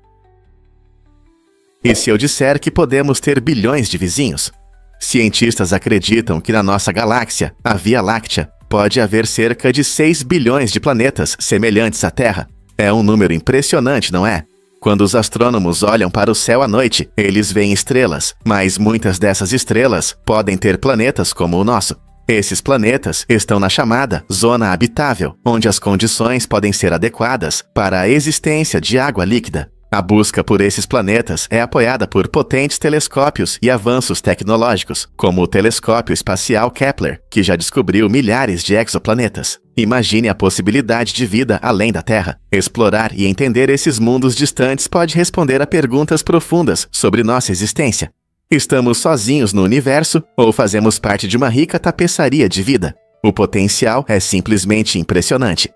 Speaker 1: E se eu disser que podemos ter bilhões de vizinhos? Cientistas acreditam que na nossa galáxia, a Via Láctea, pode haver cerca de 6 bilhões de planetas semelhantes à Terra. É um número impressionante, não é? Quando os astrônomos olham para o céu à noite, eles veem estrelas, mas muitas dessas estrelas podem ter planetas como o nosso. Esses planetas estão na chamada zona habitável, onde as condições podem ser adequadas para a existência de água líquida. A busca por esses planetas é apoiada por potentes telescópios e avanços tecnológicos, como o telescópio espacial Kepler, que já descobriu milhares de exoplanetas. Imagine a possibilidade de vida além da Terra. Explorar e entender esses mundos distantes pode responder a perguntas profundas sobre nossa existência. Estamos sozinhos no universo ou fazemos parte de uma rica tapeçaria de vida? O potencial é simplesmente impressionante.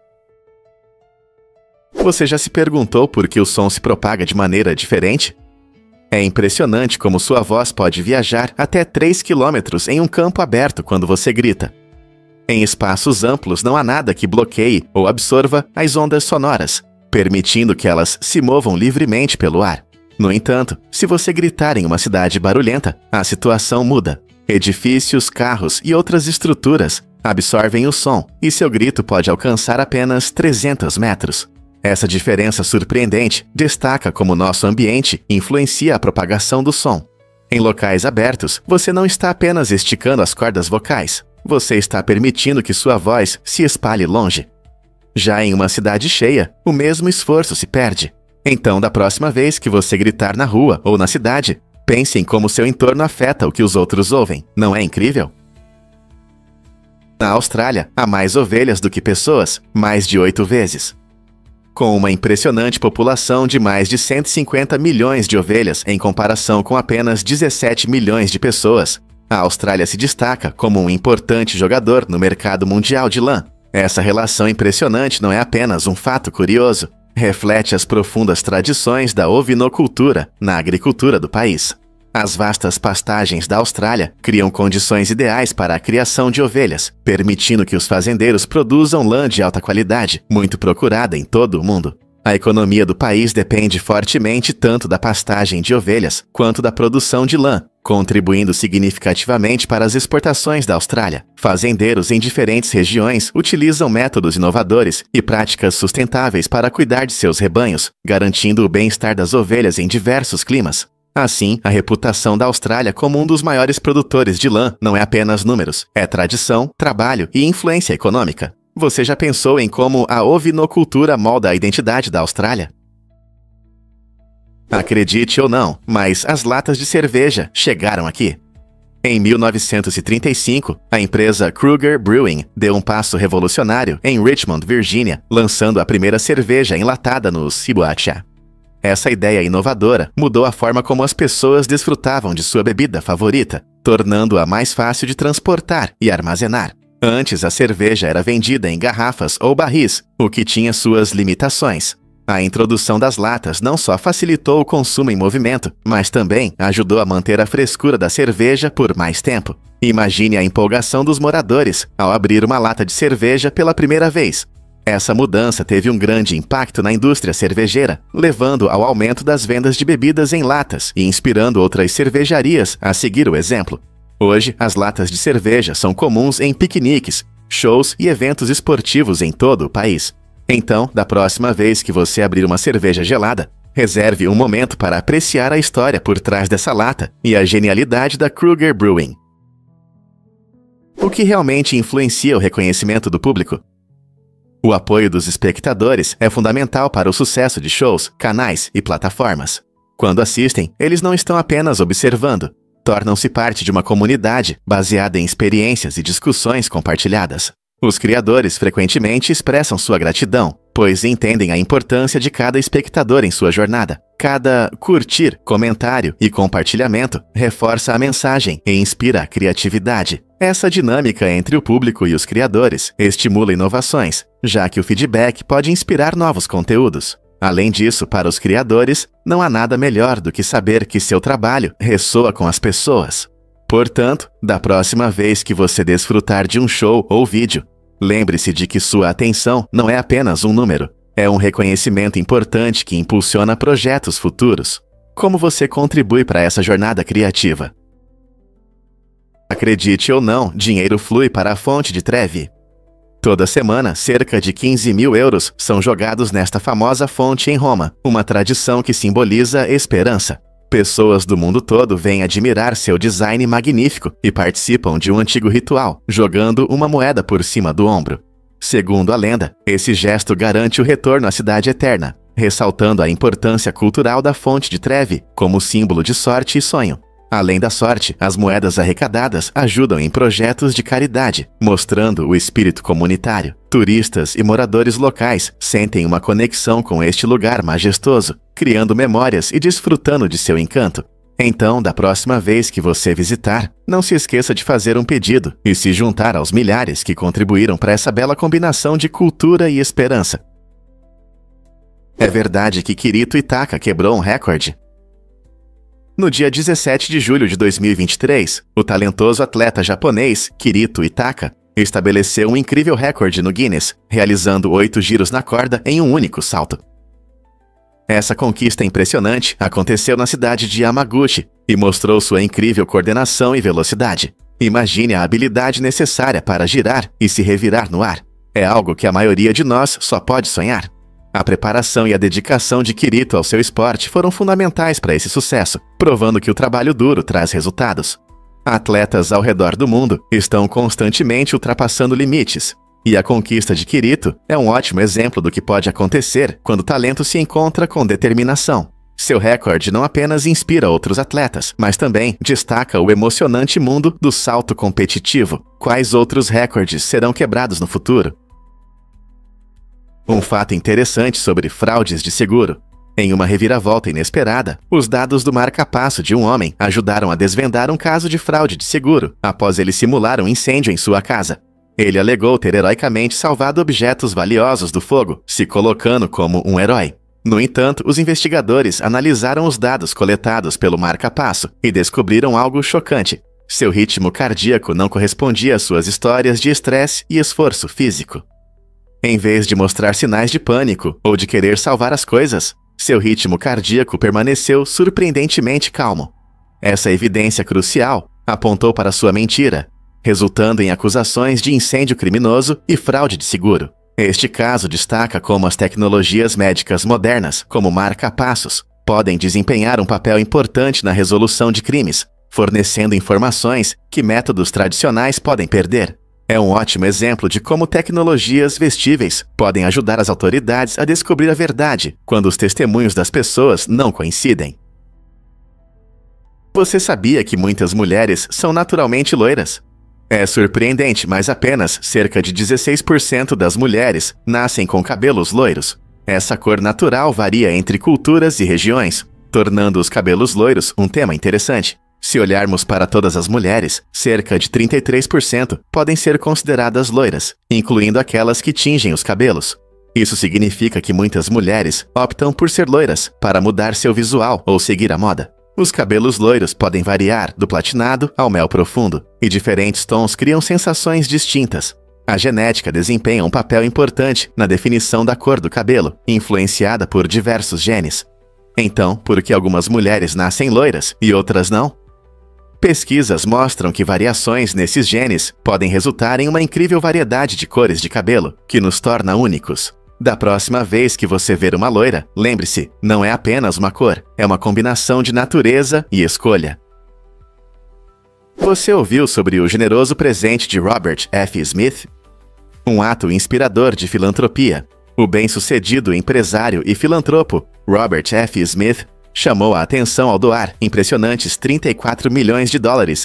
Speaker 1: Você já se perguntou por que o som se propaga de maneira diferente? É impressionante como sua voz pode viajar até 3 quilômetros em um campo aberto quando você grita. Em espaços amplos não há nada que bloqueie ou absorva as ondas sonoras, permitindo que elas se movam livremente pelo ar. No entanto, se você gritar em uma cidade barulhenta, a situação muda. Edifícios, carros e outras estruturas absorvem o som, e seu grito pode alcançar apenas 300 metros. Essa diferença surpreendente destaca como nosso ambiente influencia a propagação do som. Em locais abertos, você não está apenas esticando as cordas vocais, você está permitindo que sua voz se espalhe longe. Já em uma cidade cheia, o mesmo esforço se perde. Então, da próxima vez que você gritar na rua ou na cidade, pense em como seu entorno afeta o que os outros ouvem. Não é incrível? Na Austrália, há mais ovelhas do que pessoas, mais de 8 vezes. Com uma impressionante população de mais de 150 milhões de ovelhas em comparação com apenas 17 milhões de pessoas, a Austrália se destaca como um importante jogador no mercado mundial de lã. Essa relação impressionante não é apenas um fato curioso, reflete as profundas tradições da ovinocultura na agricultura do país. As vastas pastagens da Austrália criam condições ideais para a criação de ovelhas, permitindo que os fazendeiros produzam lã de alta qualidade, muito procurada em todo o mundo. A economia do país depende fortemente tanto da pastagem de ovelhas quanto da produção de lã, contribuindo significativamente para as exportações da Austrália. Fazendeiros em diferentes regiões utilizam métodos inovadores e práticas sustentáveis para cuidar de seus rebanhos, garantindo o bem-estar das ovelhas em diversos climas. Assim, a reputação da Austrália como um dos maiores produtores de lã não é apenas números, é tradição, trabalho e influência econômica. Você já pensou em como a ovinocultura molda a identidade da Austrália? Acredite ou não, mas as latas de cerveja chegaram aqui. Em 1935, a empresa Kruger Brewing deu um passo revolucionário em Richmond, Virgínia, lançando a primeira cerveja enlatada no Ciboacha. Essa ideia inovadora mudou a forma como as pessoas desfrutavam de sua bebida favorita, tornando-a mais fácil de transportar e armazenar. Antes, a cerveja era vendida em garrafas ou barris, o que tinha suas limitações. A introdução das latas não só facilitou o consumo em movimento, mas também ajudou a manter a frescura da cerveja por mais tempo. Imagine a empolgação dos moradores ao abrir uma lata de cerveja pela primeira vez. Essa mudança teve um grande impacto na indústria cervejeira, levando ao aumento das vendas de bebidas em latas e inspirando outras cervejarias a seguir o exemplo. Hoje, as latas de cerveja são comuns em piqueniques, shows e eventos esportivos em todo o país. Então, da próxima vez que você abrir uma cerveja gelada, reserve um momento para apreciar a história por trás dessa lata e a genialidade da Kruger Brewing. O que realmente influencia o reconhecimento do público? O apoio dos espectadores é fundamental para o sucesso de shows, canais e plataformas. Quando assistem, eles não estão apenas observando, tornam-se parte de uma comunidade baseada em experiências e discussões compartilhadas. Os criadores frequentemente expressam sua gratidão, pois entendem a importância de cada espectador em sua jornada. Cada curtir, comentário e compartilhamento reforça a mensagem e inspira a criatividade. Essa dinâmica entre o público e os criadores estimula inovações, já que o feedback pode inspirar novos conteúdos. Além disso, para os criadores, não há nada melhor do que saber que seu trabalho ressoa com as pessoas. Portanto, da próxima vez que você desfrutar de um show ou vídeo, lembre-se de que sua atenção não é apenas um número, é um reconhecimento importante que impulsiona projetos futuros. Como você contribui para essa jornada criativa? Acredite ou não, dinheiro flui para a fonte de Trevi. Toda semana, cerca de 15 mil euros são jogados nesta famosa fonte em Roma, uma tradição que simboliza esperança. Pessoas do mundo todo vêm admirar seu design magnífico e participam de um antigo ritual, jogando uma moeda por cima do ombro. Segundo a lenda, esse gesto garante o retorno à cidade eterna, ressaltando a importância cultural da fonte de Trevi como símbolo de sorte e sonho. Além da sorte, as moedas arrecadadas ajudam em projetos de caridade, mostrando o espírito comunitário. Turistas e moradores locais sentem uma conexão com este lugar majestoso, criando memórias e desfrutando de seu encanto. Então, da próxima vez que você visitar, não se esqueça de fazer um pedido e se juntar aos milhares que contribuíram para essa bela combinação de cultura e esperança. É verdade que Kirito Itaka quebrou um recorde? No dia 17 de julho de 2023, o talentoso atleta japonês Kirito Itaka estabeleceu um incrível recorde no Guinness, realizando 8 giros na corda em um único salto. Essa conquista impressionante aconteceu na cidade de Yamaguchi e mostrou sua incrível coordenação e velocidade. Imagine a habilidade necessária para girar e se revirar no ar. É algo que a maioria de nós só pode sonhar. A preparação e a dedicação de Kirito ao seu esporte foram fundamentais para esse sucesso, provando que o trabalho duro traz resultados. Atletas ao redor do mundo estão constantemente ultrapassando limites, e a conquista de Kirito é um ótimo exemplo do que pode acontecer quando o talento se encontra com determinação. Seu recorde não apenas inspira outros atletas, mas também destaca o emocionante mundo do salto competitivo. Quais outros recordes serão quebrados no futuro? Um fato interessante sobre fraudes de seguro. Em uma reviravolta inesperada, os dados do marca-passo de um homem ajudaram a desvendar um caso de fraude de seguro após ele simular um incêndio em sua casa. Ele alegou ter heroicamente salvado objetos valiosos do fogo, se colocando como um herói. No entanto, os investigadores analisaram os dados coletados pelo marca-passo e descobriram algo chocante. Seu ritmo cardíaco não correspondia às suas histórias de estresse e esforço físico. Em vez de mostrar sinais de pânico ou de querer salvar as coisas, seu ritmo cardíaco permaneceu surpreendentemente calmo. Essa evidência crucial apontou para sua mentira, resultando em acusações de incêndio criminoso e fraude de seguro. Este caso destaca como as tecnologias médicas modernas, como marca-passos, podem desempenhar um papel importante na resolução de crimes, fornecendo informações que métodos tradicionais podem perder. É um ótimo exemplo de como tecnologias vestíveis podem ajudar as autoridades a descobrir a verdade quando os testemunhos das pessoas não coincidem. Você sabia que muitas mulheres são naturalmente loiras? É surpreendente, mas apenas cerca de 16% das mulheres nascem com cabelos loiros. Essa cor natural varia entre culturas e regiões, tornando os cabelos loiros um tema interessante. Se olharmos para todas as mulheres, cerca de 33% podem ser consideradas loiras, incluindo aquelas que tingem os cabelos. Isso significa que muitas mulheres optam por ser loiras para mudar seu visual ou seguir a moda. Os cabelos loiros podem variar do platinado ao mel profundo, e diferentes tons criam sensações distintas. A genética desempenha um papel importante na definição da cor do cabelo, influenciada por diversos genes. Então, por que algumas mulheres nascem loiras e outras não? Pesquisas mostram que variações nesses genes podem resultar em uma incrível variedade de cores de cabelo, que nos torna únicos. Da próxima vez que você ver uma loira, lembre-se, não é apenas uma cor, é uma combinação de natureza e escolha. Você ouviu sobre o generoso presente de Robert F. Smith? Um ato inspirador de filantropia. O bem-sucedido empresário e filantropo Robert F. Smith chamou a atenção ao doar impressionantes $34 milhões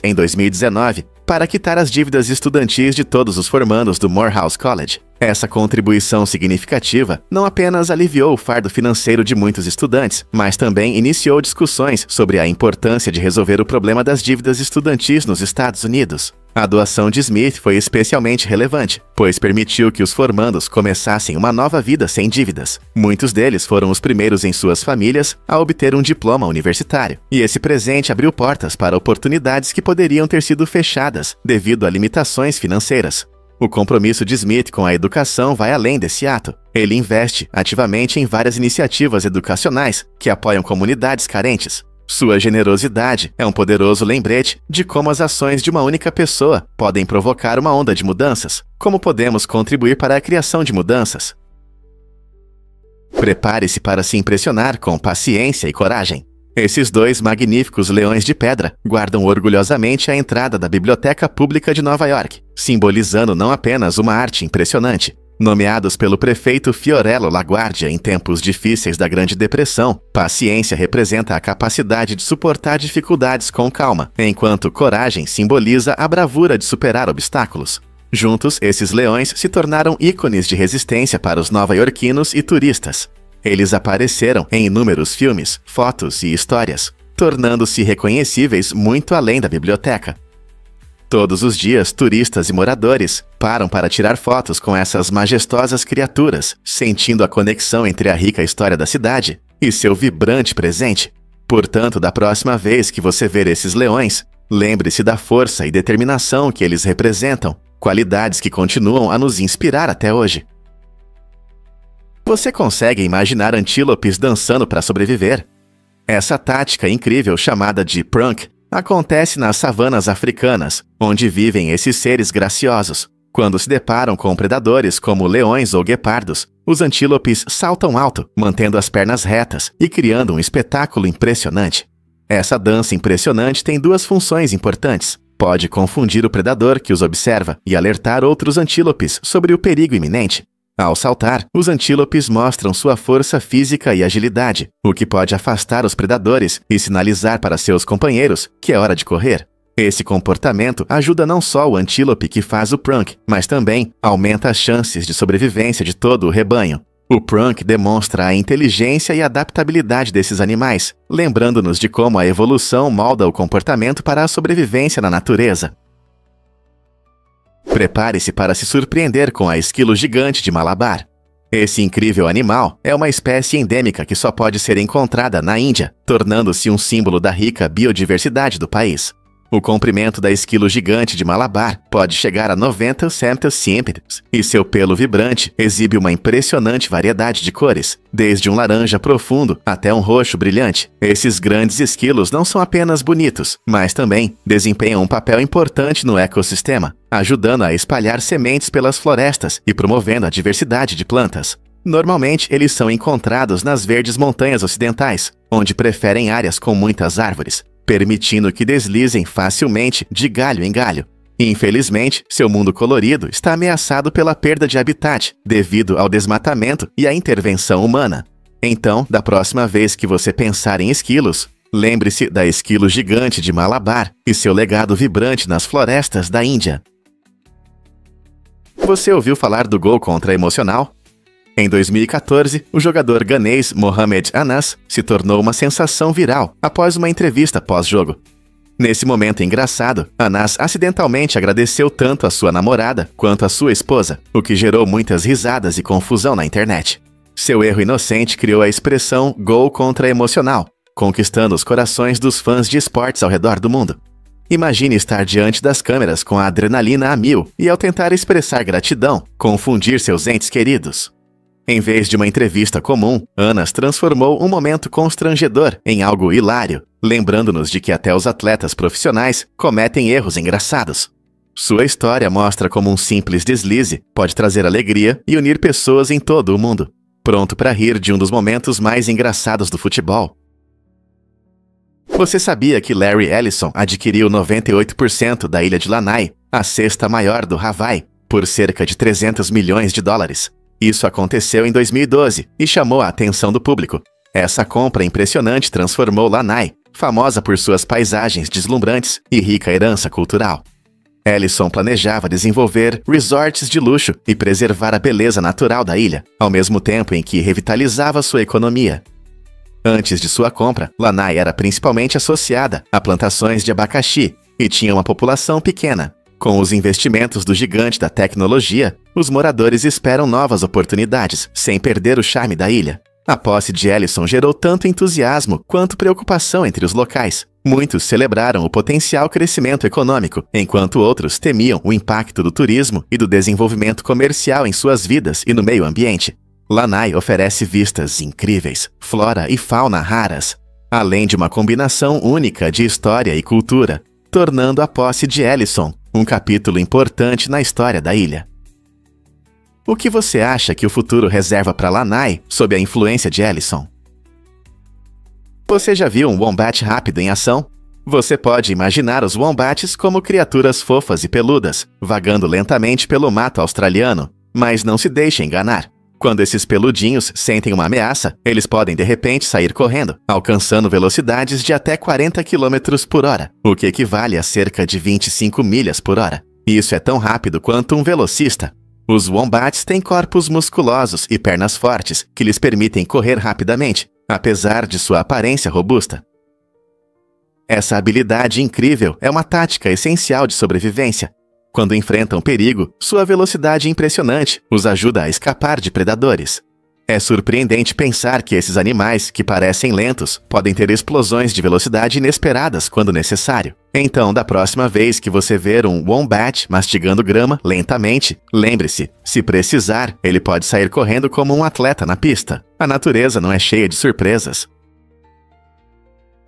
Speaker 1: em 2019 para quitar as dívidas estudantis de todos os formandos do Morehouse College. Essa contribuição significativa não apenas aliviou o fardo financeiro de muitos estudantes, mas também iniciou discussões sobre a importância de resolver o problema das dívidas estudantis nos Estados Unidos. A doação de Smith foi especialmente relevante, pois permitiu que os formandos começassem uma nova vida sem dívidas. Muitos deles foram os primeiros em suas famílias a obter um diploma universitário, e esse presente abriu portas para oportunidades que poderiam ter sido fechadas devido a limitações financeiras. O compromisso de Smith com a educação vai além desse ato. Ele investe ativamente em várias iniciativas educacionais que apoiam comunidades carentes. Sua generosidade é um poderoso lembrete de como as ações de uma única pessoa podem provocar uma onda de mudanças. Como podemos contribuir para a criação de mudanças? Prepare-se para se impressionar com paciência e coragem. Esses dois magníficos leões de pedra guardam orgulhosamente a entrada da Biblioteca Pública de Nova York, simbolizando não apenas uma arte impressionante. Nomeados pelo prefeito Fiorello LaGuardia em tempos difíceis da Grande Depressão, paciência representa a capacidade de suportar dificuldades com calma, enquanto coragem simboliza a bravura de superar obstáculos. Juntos, esses leões se tornaram ícones de resistência para os nova-iorquinos e turistas. Eles apareceram em inúmeros filmes, fotos e histórias, tornando-se reconhecíveis muito além da biblioteca. Todos os dias, turistas e moradores param para tirar fotos com essas majestosas criaturas, sentindo a conexão entre a rica história da cidade e seu vibrante presente. Portanto, da próxima vez que você ver esses leões, lembre-se da força e determinação que eles representam, qualidades que continuam a nos inspirar até hoje. Você consegue imaginar antílopes dançando para sobreviver? Essa tática incrível chamada de prunk acontece nas savanas africanas, onde vivem esses seres graciosos. Quando se deparam com predadores como leões ou guepardos, os antílopes saltam alto, mantendo as pernas retas e criando um espetáculo impressionante. Essa dança impressionante tem duas funções importantes. Pode confundir o predador que os observa e alertar outros antílopes sobre o perigo iminente. Ao saltar, os antílopes mostram sua força física e agilidade, o que pode afastar os predadores e sinalizar para seus companheiros que é hora de correr. Esse comportamento ajuda não só o antílope que faz o prunk, mas também aumenta as chances de sobrevivência de todo o rebanho. O prunk demonstra a inteligência e adaptabilidade desses animais, lembrando-nos de como a evolução molda o comportamento para a sobrevivência na natureza. Prepare-se para se surpreender com a esquilo gigante de Malabar. Esse incrível animal é uma espécie endêmica que só pode ser encontrada na Índia, tornando-se um símbolo da rica biodiversidade do país. O comprimento da esquilo gigante de Malabar pode chegar a 90 centímetros e seu pelo vibrante exibe uma impressionante variedade de cores, desde um laranja profundo até um roxo brilhante. Esses grandes esquilos não são apenas bonitos, mas também desempenham um papel importante no ecossistema, ajudando a espalhar sementes pelas florestas e promovendo a diversidade de plantas. Normalmente, eles são encontrados nas verdes montanhas ocidentais, onde preferem áreas com muitas árvores, permitindo que deslizem facilmente de galho em galho. Infelizmente, seu mundo colorido está ameaçado pela perda de habitat devido ao desmatamento e à intervenção humana. Então, da próxima vez que você pensar em esquilos, lembre-se da esquilo gigante de Malabar e seu legado vibrante nas florestas da Índia. Você ouviu falar do gol contra-emocional? Em 2014, o jogador ganês Mohamed Anas se tornou uma sensação viral após uma entrevista pós-jogo. Nesse momento engraçado, Anas acidentalmente agradeceu tanto a sua namorada quanto a sua esposa, o que gerou muitas risadas e confusão na internet. Seu erro inocente criou a expressão gol contra-emocional, conquistando os corações dos fãs de esportes ao redor do mundo. Imagine estar diante das câmeras com a adrenalina a mil e, ao tentar expressar gratidão, confundir seus entes queridos. Em vez de uma entrevista comum, Anas transformou um momento constrangedor em algo hilário, lembrando-nos de que até os atletas profissionais cometem erros engraçados. Sua história mostra como um simples deslize pode trazer alegria e unir pessoas em todo o mundo. Pronto para rir de um dos momentos mais engraçados do futebol? Você sabia que Larry Ellison adquiriu 98% da ilha de Lanai, a sexta maior do Hawaii, por cerca de 300 milhões de dólares? Isso aconteceu em 2012 e chamou a atenção do público. Essa compra impressionante transformou Lanai, famosa por suas paisagens deslumbrantes e rica herança cultural. Ellison planejava desenvolver resorts de luxo e preservar a beleza natural da ilha, ao mesmo tempo em que revitalizava sua economia. Antes de sua compra, Lanai era principalmente associada a plantações de abacaxi e tinha uma população pequena. Com os investimentos do gigante da tecnologia, os moradores esperam novas oportunidades, sem perder o charme da ilha. A posse de Ellison gerou tanto entusiasmo quanto preocupação entre os locais. Muitos celebraram o potencial crescimento econômico, enquanto outros temiam o impacto do turismo e do desenvolvimento comercial em suas vidas e no meio ambiente. Lanai oferece vistas incríveis, flora e fauna raras, além de uma combinação única de história e cultura, tornando a posse de Ellison um capítulo importante na história da ilha. O que você acha que o futuro reserva para Lanai sob a influência de Ellison? Você já viu um wombat rápido em ação? Você pode imaginar os wombats como criaturas fofas e peludas, vagando lentamente pelo mato australiano, mas não se deixe enganar. Quando esses peludinhos sentem uma ameaça, eles podem de repente sair correndo, alcançando velocidades de até 40 km por hora, o que equivale a cerca de 25 milhas por hora. Isso é tão rápido quanto um velocista. Os wombats têm corpos musculosos e pernas fortes que lhes permitem correr rapidamente, apesar de sua aparência robusta. Essa habilidade incrível é uma tática essencial de sobrevivência. Quando enfrentam perigo, sua velocidade impressionante os ajuda a escapar de predadores. É surpreendente pensar que esses animais, que parecem lentos, podem ter explosões de velocidade inesperadas quando necessário. Então, da próxima vez que você ver um wombat mastigando grama lentamente, lembre-se, se precisar, ele pode sair correndo como um atleta na pista. A natureza não é cheia de surpresas.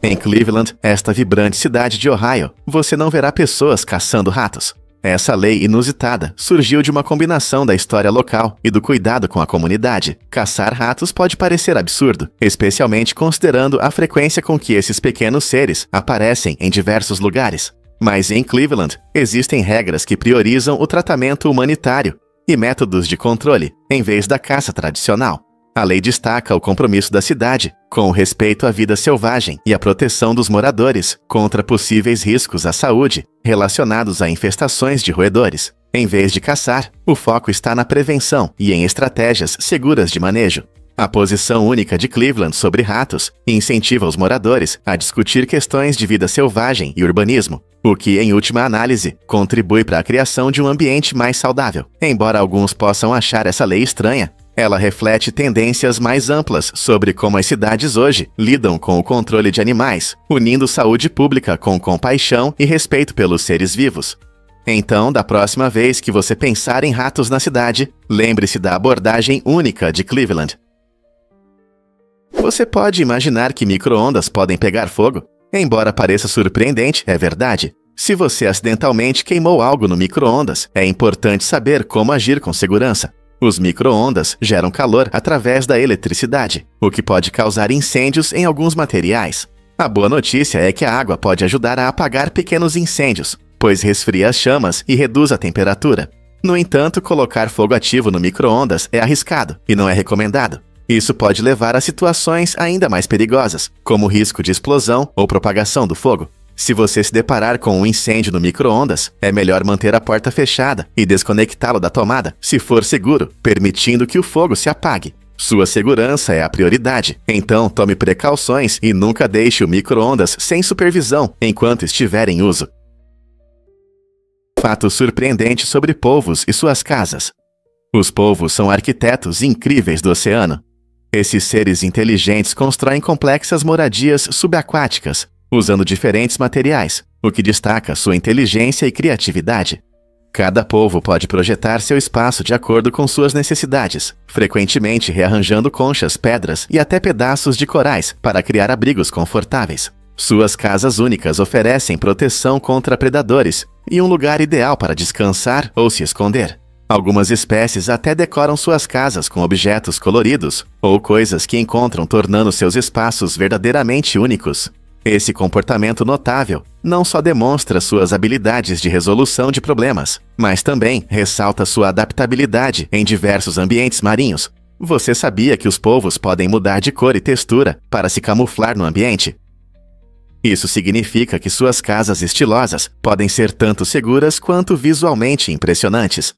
Speaker 1: Em Cleveland, esta vibrante cidade de Ohio, você não verá pessoas caçando ratos. Essa lei inusitada surgiu de uma combinação da história local e do cuidado com a comunidade. Caçar ratos pode parecer absurdo, especialmente considerando a frequência com que esses pequenos seres aparecem em diversos lugares. Mas em Cleveland, existem regras que priorizam o tratamento humanitário e métodos de controle, em vez da caça tradicional. A lei destaca o compromisso da cidade com o respeito à vida selvagem e a proteção dos moradores contra possíveis riscos à saúde relacionados a infestações de roedores. Em vez de caçar, o foco está na prevenção e em estratégias seguras de manejo. A posição única de Cleveland sobre ratos incentiva os moradores a discutir questões de vida selvagem e urbanismo, o que, em última análise, contribui para a criação de um ambiente mais saudável. Embora alguns possam achar essa lei estranha, ela reflete tendências mais amplas sobre como as cidades hoje lidam com o controle de animais, unindo saúde pública com compaixão e respeito pelos seres vivos. Então, da próxima vez que você pensar em ratos na cidade, lembre-se da abordagem única de Cleveland. Você pode imaginar que micro-ondas podem pegar fogo? Embora pareça surpreendente, é verdade. Se você acidentalmente queimou algo no micro-ondas, é importante saber como agir com segurança. Os micro-ondas geram calor através da eletricidade, o que pode causar incêndios em alguns materiais. A boa notícia é que a água pode ajudar a apagar pequenos incêndios, pois resfria as chamas e reduz a temperatura. No entanto, colocar fogo ativo no micro-ondas é arriscado e não é recomendado. Isso pode levar a situações ainda mais perigosas, como o risco de explosão ou propagação do fogo. Se você se deparar com um incêndio no micro-ondas, é melhor manter a porta fechada e desconectá-lo da tomada, se for seguro, permitindo que o fogo se apague. Sua segurança é a prioridade, então tome precauções e nunca deixe o micro-ondas sem supervisão enquanto estiver em uso. Fato surpreendente sobre polvos e suas casas. Os polvos são arquitetos incríveis do oceano. Esses seres inteligentes constroem complexas moradias subaquáticas, usando diferentes materiais, o que destaca sua inteligência e criatividade. Cada polvo pode projetar seu espaço de acordo com suas necessidades, frequentemente rearranjando conchas, pedras e até pedaços de corais para criar abrigos confortáveis. Suas casas únicas oferecem proteção contra predadores e um lugar ideal para descansar ou se esconder. Algumas espécies até decoram suas casas com objetos coloridos ou coisas que encontram, tornando seus espaços verdadeiramente únicos. Esse comportamento notável não só demonstra suas habilidades de resolução de problemas, mas também ressalta sua adaptabilidade em diversos ambientes marinhos. Você sabia que os polvos podem mudar de cor e textura para se camuflar no ambiente? Isso significa que suas casas estilosas podem ser tanto seguras quanto visualmente impressionantes.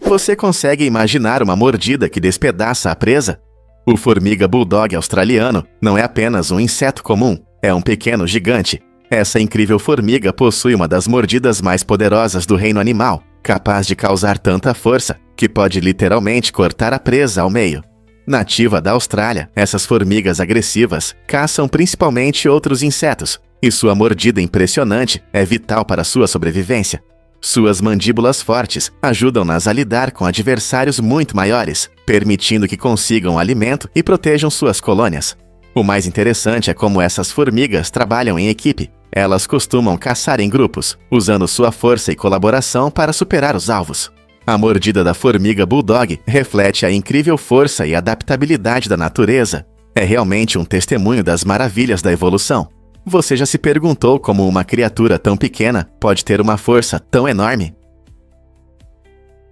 Speaker 1: Você consegue imaginar uma mordida que despedaça a presa? O formiga bulldog australiano não é apenas um inseto comum, é um pequeno gigante. Essa incrível formiga possui uma das mordidas mais poderosas do reino animal, capaz de causar tanta força que pode literalmente cortar a presa ao meio. Nativa da Austrália, essas formigas agressivas caçam principalmente outros insetos, e sua mordida impressionante é vital para sua sobrevivência. Suas mandíbulas fortes ajudam-nas a lidar com adversários muito maiores, permitindo que consigam alimento e protejam suas colônias. O mais interessante é como essas formigas trabalham em equipe. Elas costumam caçar em grupos, usando sua força e colaboração para superar os alvos. A mordida da formiga bulldog reflete a incrível força e adaptabilidade da natureza. É realmente um testemunho das maravilhas da evolução. Você já se perguntou como uma criatura tão pequena pode ter uma força tão enorme?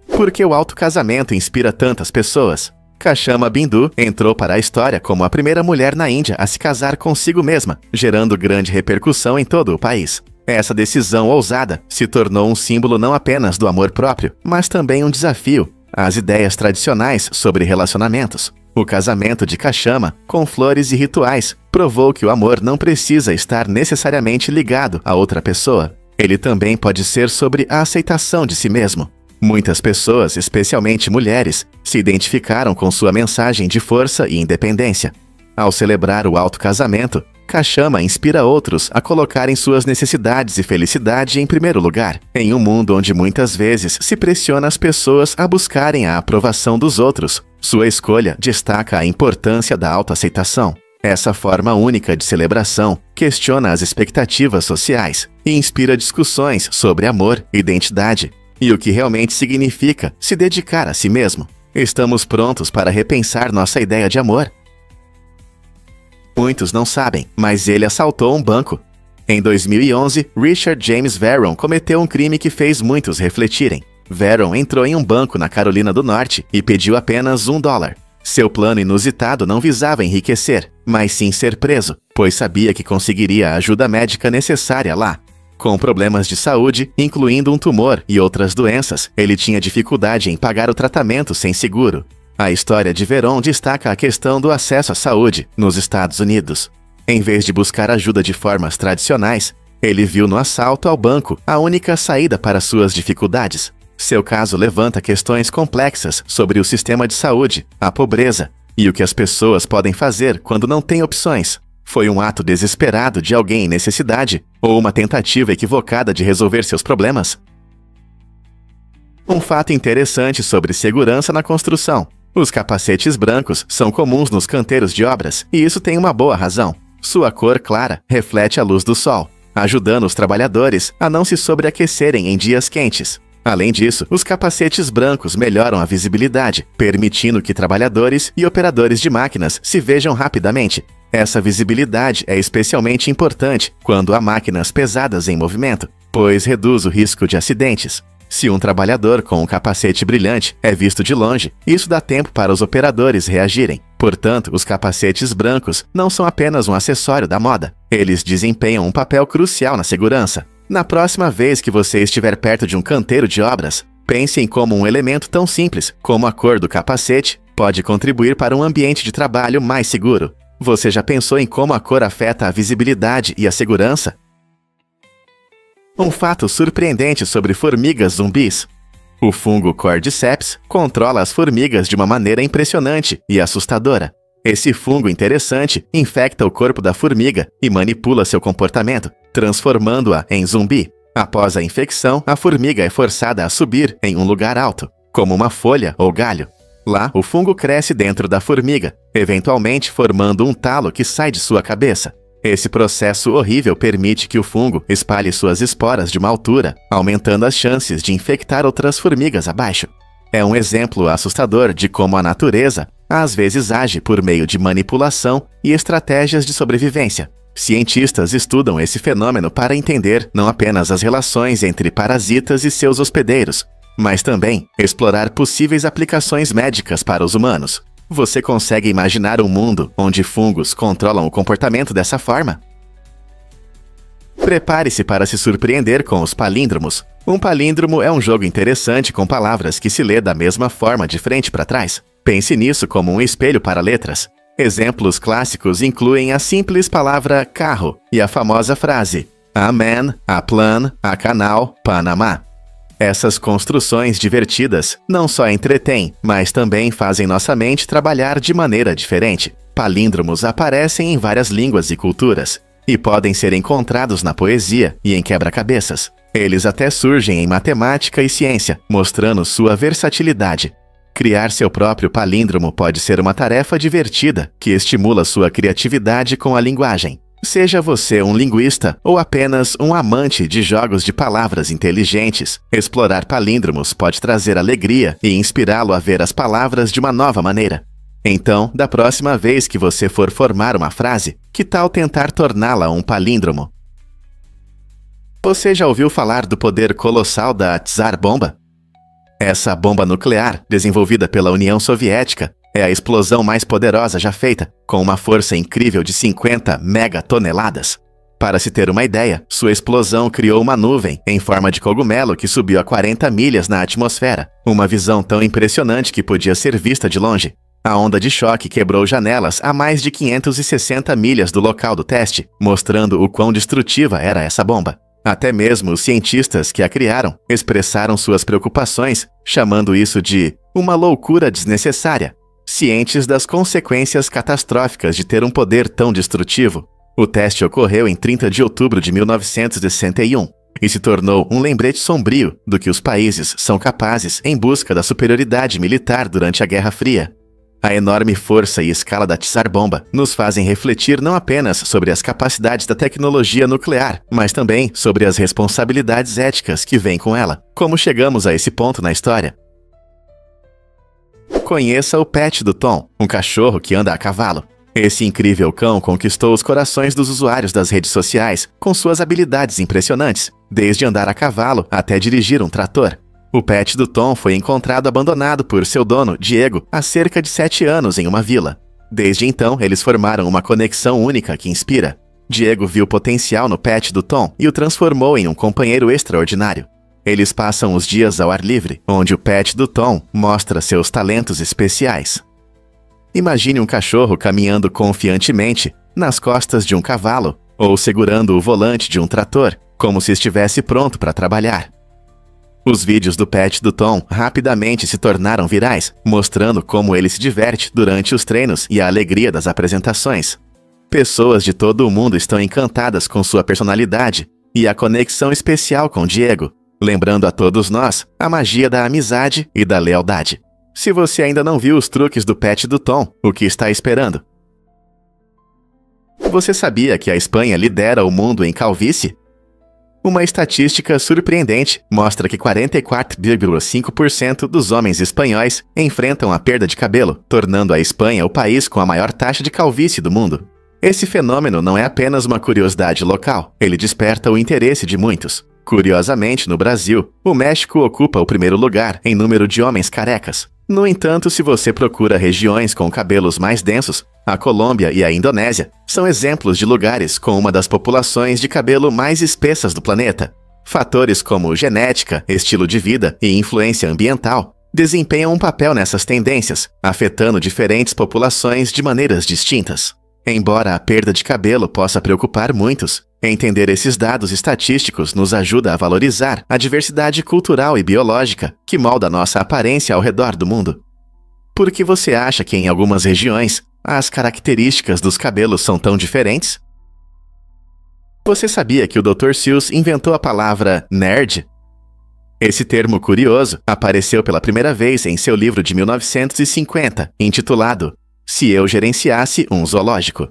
Speaker 1: Por que o alto casamento inspira tantas pessoas? Kashama Bindu entrou para a história como a primeira mulher na Índia a se casar consigo mesma, gerando grande repercussão em todo o país. Essa decisão ousada se tornou um símbolo não apenas do amor próprio, mas também um desafio às ideias tradicionais sobre relacionamentos. O casamento de Kashama, com flores e rituais, provou que o amor não precisa estar necessariamente ligado a outra pessoa. Ele também pode ser sobre a aceitação de si mesmo. Muitas pessoas, especialmente mulheres, se identificaram com sua mensagem de força e independência. Ao celebrar o alto casamento, Kashama inspira outros a colocarem suas necessidades e felicidade em primeiro lugar, em um mundo onde muitas vezes se pressiona as pessoas a buscarem a aprovação dos outros. Sua escolha destaca a importância da autoaceitação. Essa forma única de celebração questiona as expectativas sociais e inspira discussões sobre amor, identidade e o que realmente significa se dedicar a si mesmo. Estamos prontos para repensar nossa ideia de amor? Muitos não sabem, mas ele assaltou um banco. Em 2011, Richard James Veron cometeu um crime que fez muitos refletirem. Veron entrou em um banco na Carolina do Norte e pediu apenas $1. Seu plano inusitado não visava enriquecer, mas sim ser preso, pois sabia que conseguiria a ajuda médica necessária lá. Com problemas de saúde, incluindo um tumor e outras doenças, ele tinha dificuldade em pagar o tratamento sem seguro. A história de Veron destaca a questão do acesso à saúde nos Estados Unidos. Em vez de buscar ajuda de formas tradicionais, ele viu no assalto ao banco a única saída para suas dificuldades. Seu caso levanta questões complexas sobre o sistema de saúde, a pobreza e o que as pessoas podem fazer quando não têm opções. Foi um ato desesperado de alguém em necessidade ou uma tentativa equivocada de resolver seus problemas? Um fato interessante sobre segurança na construção. Os capacetes brancos são comuns nos canteiros de obras, e isso tem uma boa razão. Sua cor clara reflete a luz do sol, ajudando os trabalhadores a não se sobreaquecerem em dias quentes. Além disso, os capacetes brancos melhoram a visibilidade, permitindo que trabalhadores e operadores de máquinas se vejam rapidamente. Essa visibilidade é especialmente importante quando há máquinas pesadas em movimento, pois reduz o risco de acidentes. Se um trabalhador com um capacete brilhante é visto de longe, isso dá tempo para os operadores reagirem. Portanto, os capacetes brancos não são apenas um acessório da moda. Eles desempenham um papel crucial na segurança. Na próxima vez que você estiver perto de um canteiro de obras, pense em como um elemento tão simples como a cor do capacete pode contribuir para um ambiente de trabalho mais seguro. Você já pensou em como a cor afeta a visibilidade e a segurança? Um fato surpreendente sobre formigas zumbis. O fungo Cordyceps controla as formigas de uma maneira impressionante e assustadora. Esse fungo interessante infecta o corpo da formiga e manipula seu comportamento, transformando-a em zumbi. Após a infecção, a formiga é forçada a subir em um lugar alto, como uma folha ou galho. Lá, o fungo cresce dentro da formiga, eventualmente formando um talo que sai de sua cabeça. Esse processo horrível permite que o fungo espalhe suas esporas de uma altura, aumentando as chances de infectar outras formigas abaixo. É um exemplo assustador de como a natureza às vezes age por meio de manipulação e estratégias de sobrevivência. Cientistas estudam esse fenômeno para entender não apenas as relações entre parasitas e seus hospedeiros, mas também explorar possíveis aplicações médicas para os humanos. Você consegue imaginar um mundo onde fungos controlam o comportamento dessa forma? Prepare-se para se surpreender com os palíndromos. Um palíndromo é um jogo interessante com palavras que se lê da mesma forma de frente para trás. Pense nisso como um espelho para letras. Exemplos clássicos incluem a simples palavra carro e a famosa frase a man, a plan, a canal, Panamá. Essas construções divertidas não só entretêm, mas também fazem nossa mente trabalhar de maneira diferente. Palíndromos aparecem em várias línguas e culturas, e podem ser encontrados na poesia e em quebra-cabeças. Eles até surgem em matemática e ciência, mostrando sua versatilidade. Criar seu próprio palíndromo pode ser uma tarefa divertida, que estimula sua criatividade com a linguagem. Seja você um linguista ou apenas um amante de jogos de palavras inteligentes, explorar palíndromos pode trazer alegria e inspirá-lo a ver as palavras de uma nova maneira. Então, da próxima vez que você for formar uma frase, que tal tentar torná-la um palíndromo? Você já ouviu falar do poder colossal da Tsar Bomba? Essa bomba nuclear, desenvolvida pela União Soviética, é a explosão mais poderosa já feita, com uma força incrível de 50 megatoneladas. Para se ter uma ideia, sua explosão criou uma nuvem em forma de cogumelo que subiu a 40 milhas na atmosfera, uma visão tão impressionante que podia ser vista de longe. A onda de choque quebrou janelas a mais de 560 milhas do local do teste, mostrando o quão destrutiva era essa bomba. Até mesmo os cientistas que a criaram expressaram suas preocupações, chamando isso de uma loucura desnecessária. Cientes das consequências catastróficas de ter um poder tão destrutivo, o teste ocorreu em 30 de outubro de 1961 e se tornou um lembrete sombrio do que os países são capazes em busca da superioridade militar durante a Guerra Fria. A enorme força e escala da Tsar Bomba nos fazem refletir não apenas sobre as capacidades da tecnologia nuclear, mas também sobre as responsabilidades éticas que vêm com ela. Como chegamos a esse ponto na história? Conheça o Pet do Tom, um cachorro que anda a cavalo. Esse incrível cão conquistou os corações dos usuários das redes sociais com suas habilidades impressionantes, desde andar a cavalo até dirigir um trator. O Pet do Tom foi encontrado abandonado por seu dono, Diego, há cerca de 7 anos em uma vila. Desde então, eles formaram uma conexão única que inspira. Diego viu potencial no Pet do Tom e o transformou em um companheiro extraordinário. Eles passam os dias ao ar livre, onde o Pet do Tom mostra seus talentos especiais. Imagine um cachorro caminhando confiantemente nas costas de um cavalo ou segurando o volante de um trator, como se estivesse pronto para trabalhar. Os vídeos do Pet do Tom rapidamente se tornaram virais, mostrando como ele se diverte durante os treinos e a alegria das apresentações. Pessoas de todo o mundo estão encantadas com sua personalidade e a conexão especial com Diego, lembrando a todos nós a magia da amizade e da lealdade. Se você ainda não viu os truques do Pet do Tom, o que está esperando? Você sabia que a Espanha lidera o mundo em calvície? Uma estatística surpreendente mostra que 44,5% dos homens espanhóis enfrentam a perda de cabelo, tornando a Espanha o país com a maior taxa de calvície do mundo. Esse fenômeno não é apenas uma curiosidade local, ele desperta o interesse de muitos. Curiosamente, no Brasil, o México ocupa o primeiro lugar em número de homens carecas. No entanto, se você procura regiões com cabelos mais densos, a Colômbia e a Indonésia são exemplos de lugares com uma das populações de cabelo mais espessas do planeta. Fatores como genética, estilo de vida e influência ambiental desempenham um papel nessas tendências, afetando diferentes populações de maneiras distintas. Embora a perda de cabelo possa preocupar muitos, entender esses dados estatísticos nos ajuda a valorizar a diversidade cultural e biológica que molda nossa aparência ao redor do mundo. Por que você acha que em algumas regiões as características dos cabelos são tão diferentes? Você sabia que o Dr. Seuss inventou a palavra nerd? Esse termo curioso apareceu pela primeira vez em seu livro de 1950, intitulado Se Eu Gerenciasse um Zoológico.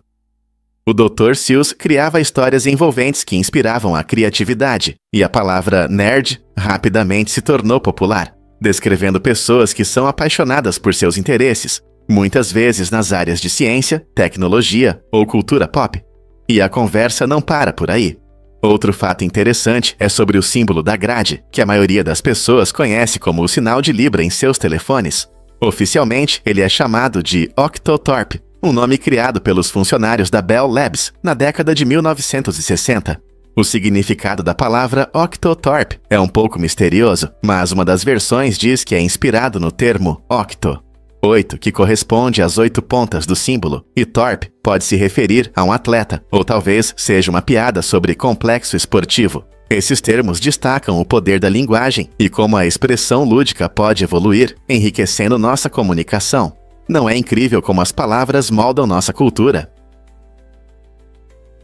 Speaker 1: O Dr. Seuss criava histórias envolventes que inspiravam a criatividade, e a palavra nerd rapidamente se tornou popular, descrevendo pessoas que são apaixonadas por seus interesses, muitas vezes nas áreas de ciência, tecnologia ou cultura pop. E a conversa não para por aí. Outro fato interessante é sobre o símbolo da grade, que a maioria das pessoas conhece como o sinal de Libra em seus telefones. Oficialmente, ele é chamado de Octothorpe, um nome criado pelos funcionários da Bell Labs na década de 1960. O significado da palavra Octothorpe é um pouco misterioso, mas uma das versões diz que é inspirado no termo octo, 8, que corresponde às 8 pontas do símbolo, e Thorpe pode se referir a um atleta, ou talvez seja uma piada sobre complexo esportivo. Esses termos destacam o poder da linguagem e como a expressão lúdica pode evoluir, enriquecendo nossa comunicação. Não é incrível como as palavras moldam nossa cultura?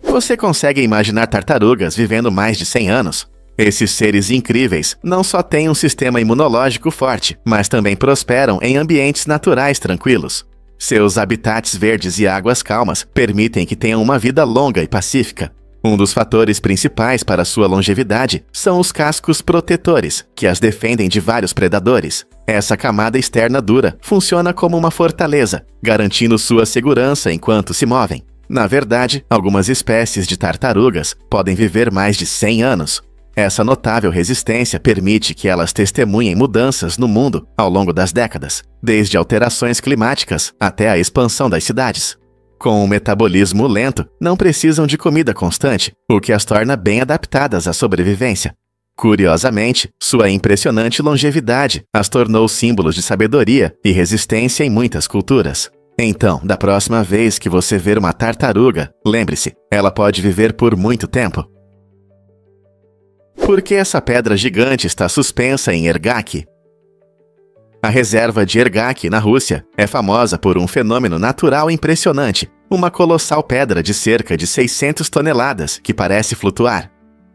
Speaker 1: Você consegue imaginar tartarugas vivendo mais de 100 anos? Esses seres incríveis não só têm um sistema imunológico forte, mas também prosperam em ambientes naturais tranquilos. Seus habitats verdes e águas calmas permitem que tenham uma vida longa e pacífica. Um dos fatores principais para sua longevidade são os cascos protetores, que as defendem de vários predadores. Essa camada externa dura funciona como uma fortaleza, garantindo sua segurança enquanto se movem. Na verdade, algumas espécies de tartarugas podem viver mais de 100 anos. Essa notável resistência permite que elas testemunhem mudanças no mundo ao longo das décadas, desde alterações climáticas até a expansão das cidades. Com um metabolismo lento, não precisam de comida constante, o que as torna bem adaptadas à sobrevivência. Curiosamente, sua impressionante longevidade as tornou símbolos de sabedoria e resistência em muitas culturas. Então, da próxima vez que você ver uma tartaruga, lembre-se, ela pode viver por muito tempo. Por que essa pedra gigante está suspensa em Ergaki? A reserva de Ergaki, na Rússia, é famosa por um fenômeno natural impressionante, uma colossal pedra de cerca de 600 toneladas que parece flutuar.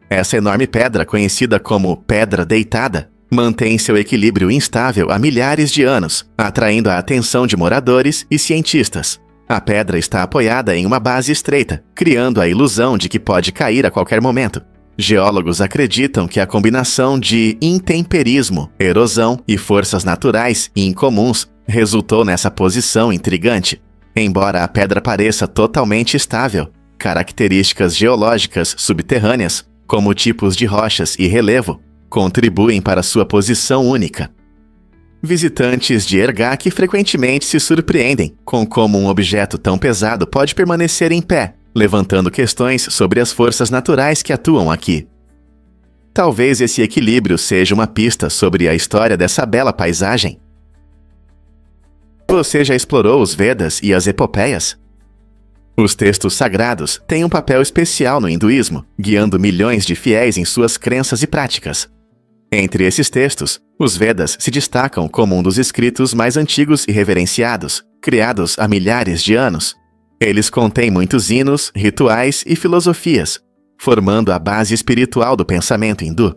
Speaker 1: Essa enorme pedra, conhecida como Pedra Deitada, mantém seu equilíbrio instável há milhares de anos, atraindo a atenção de moradores e cientistas. A pedra está apoiada em uma base estreita, criando a ilusão de que pode cair a qualquer momento. Geólogos acreditam que a combinação de intemperismo, erosão e forças naturais incomuns resultou nessa posição intrigante. Embora a pedra pareça totalmente estável, características geológicas subterrâneas, como tipos de rochas e relevo, contribuem para sua posição única. Visitantes de Ergaki frequentemente se surpreendem com como um objeto tão pesado pode permanecer em pé, levantando questões sobre as forças naturais que atuam aqui. Talvez esse equilíbrio seja uma pista sobre a história dessa bela paisagem. Você já explorou os Vedas e as epopeias? Os textos sagrados têm um papel especial no hinduísmo, guiando milhões de fiéis em suas crenças e práticas. Entre esses textos, os Vedas se destacam como um dos escritos mais antigos e reverenciados, criados há milhares de anos. Eles contêm muitos hinos, rituais e filosofias, formando a base espiritual do pensamento hindu.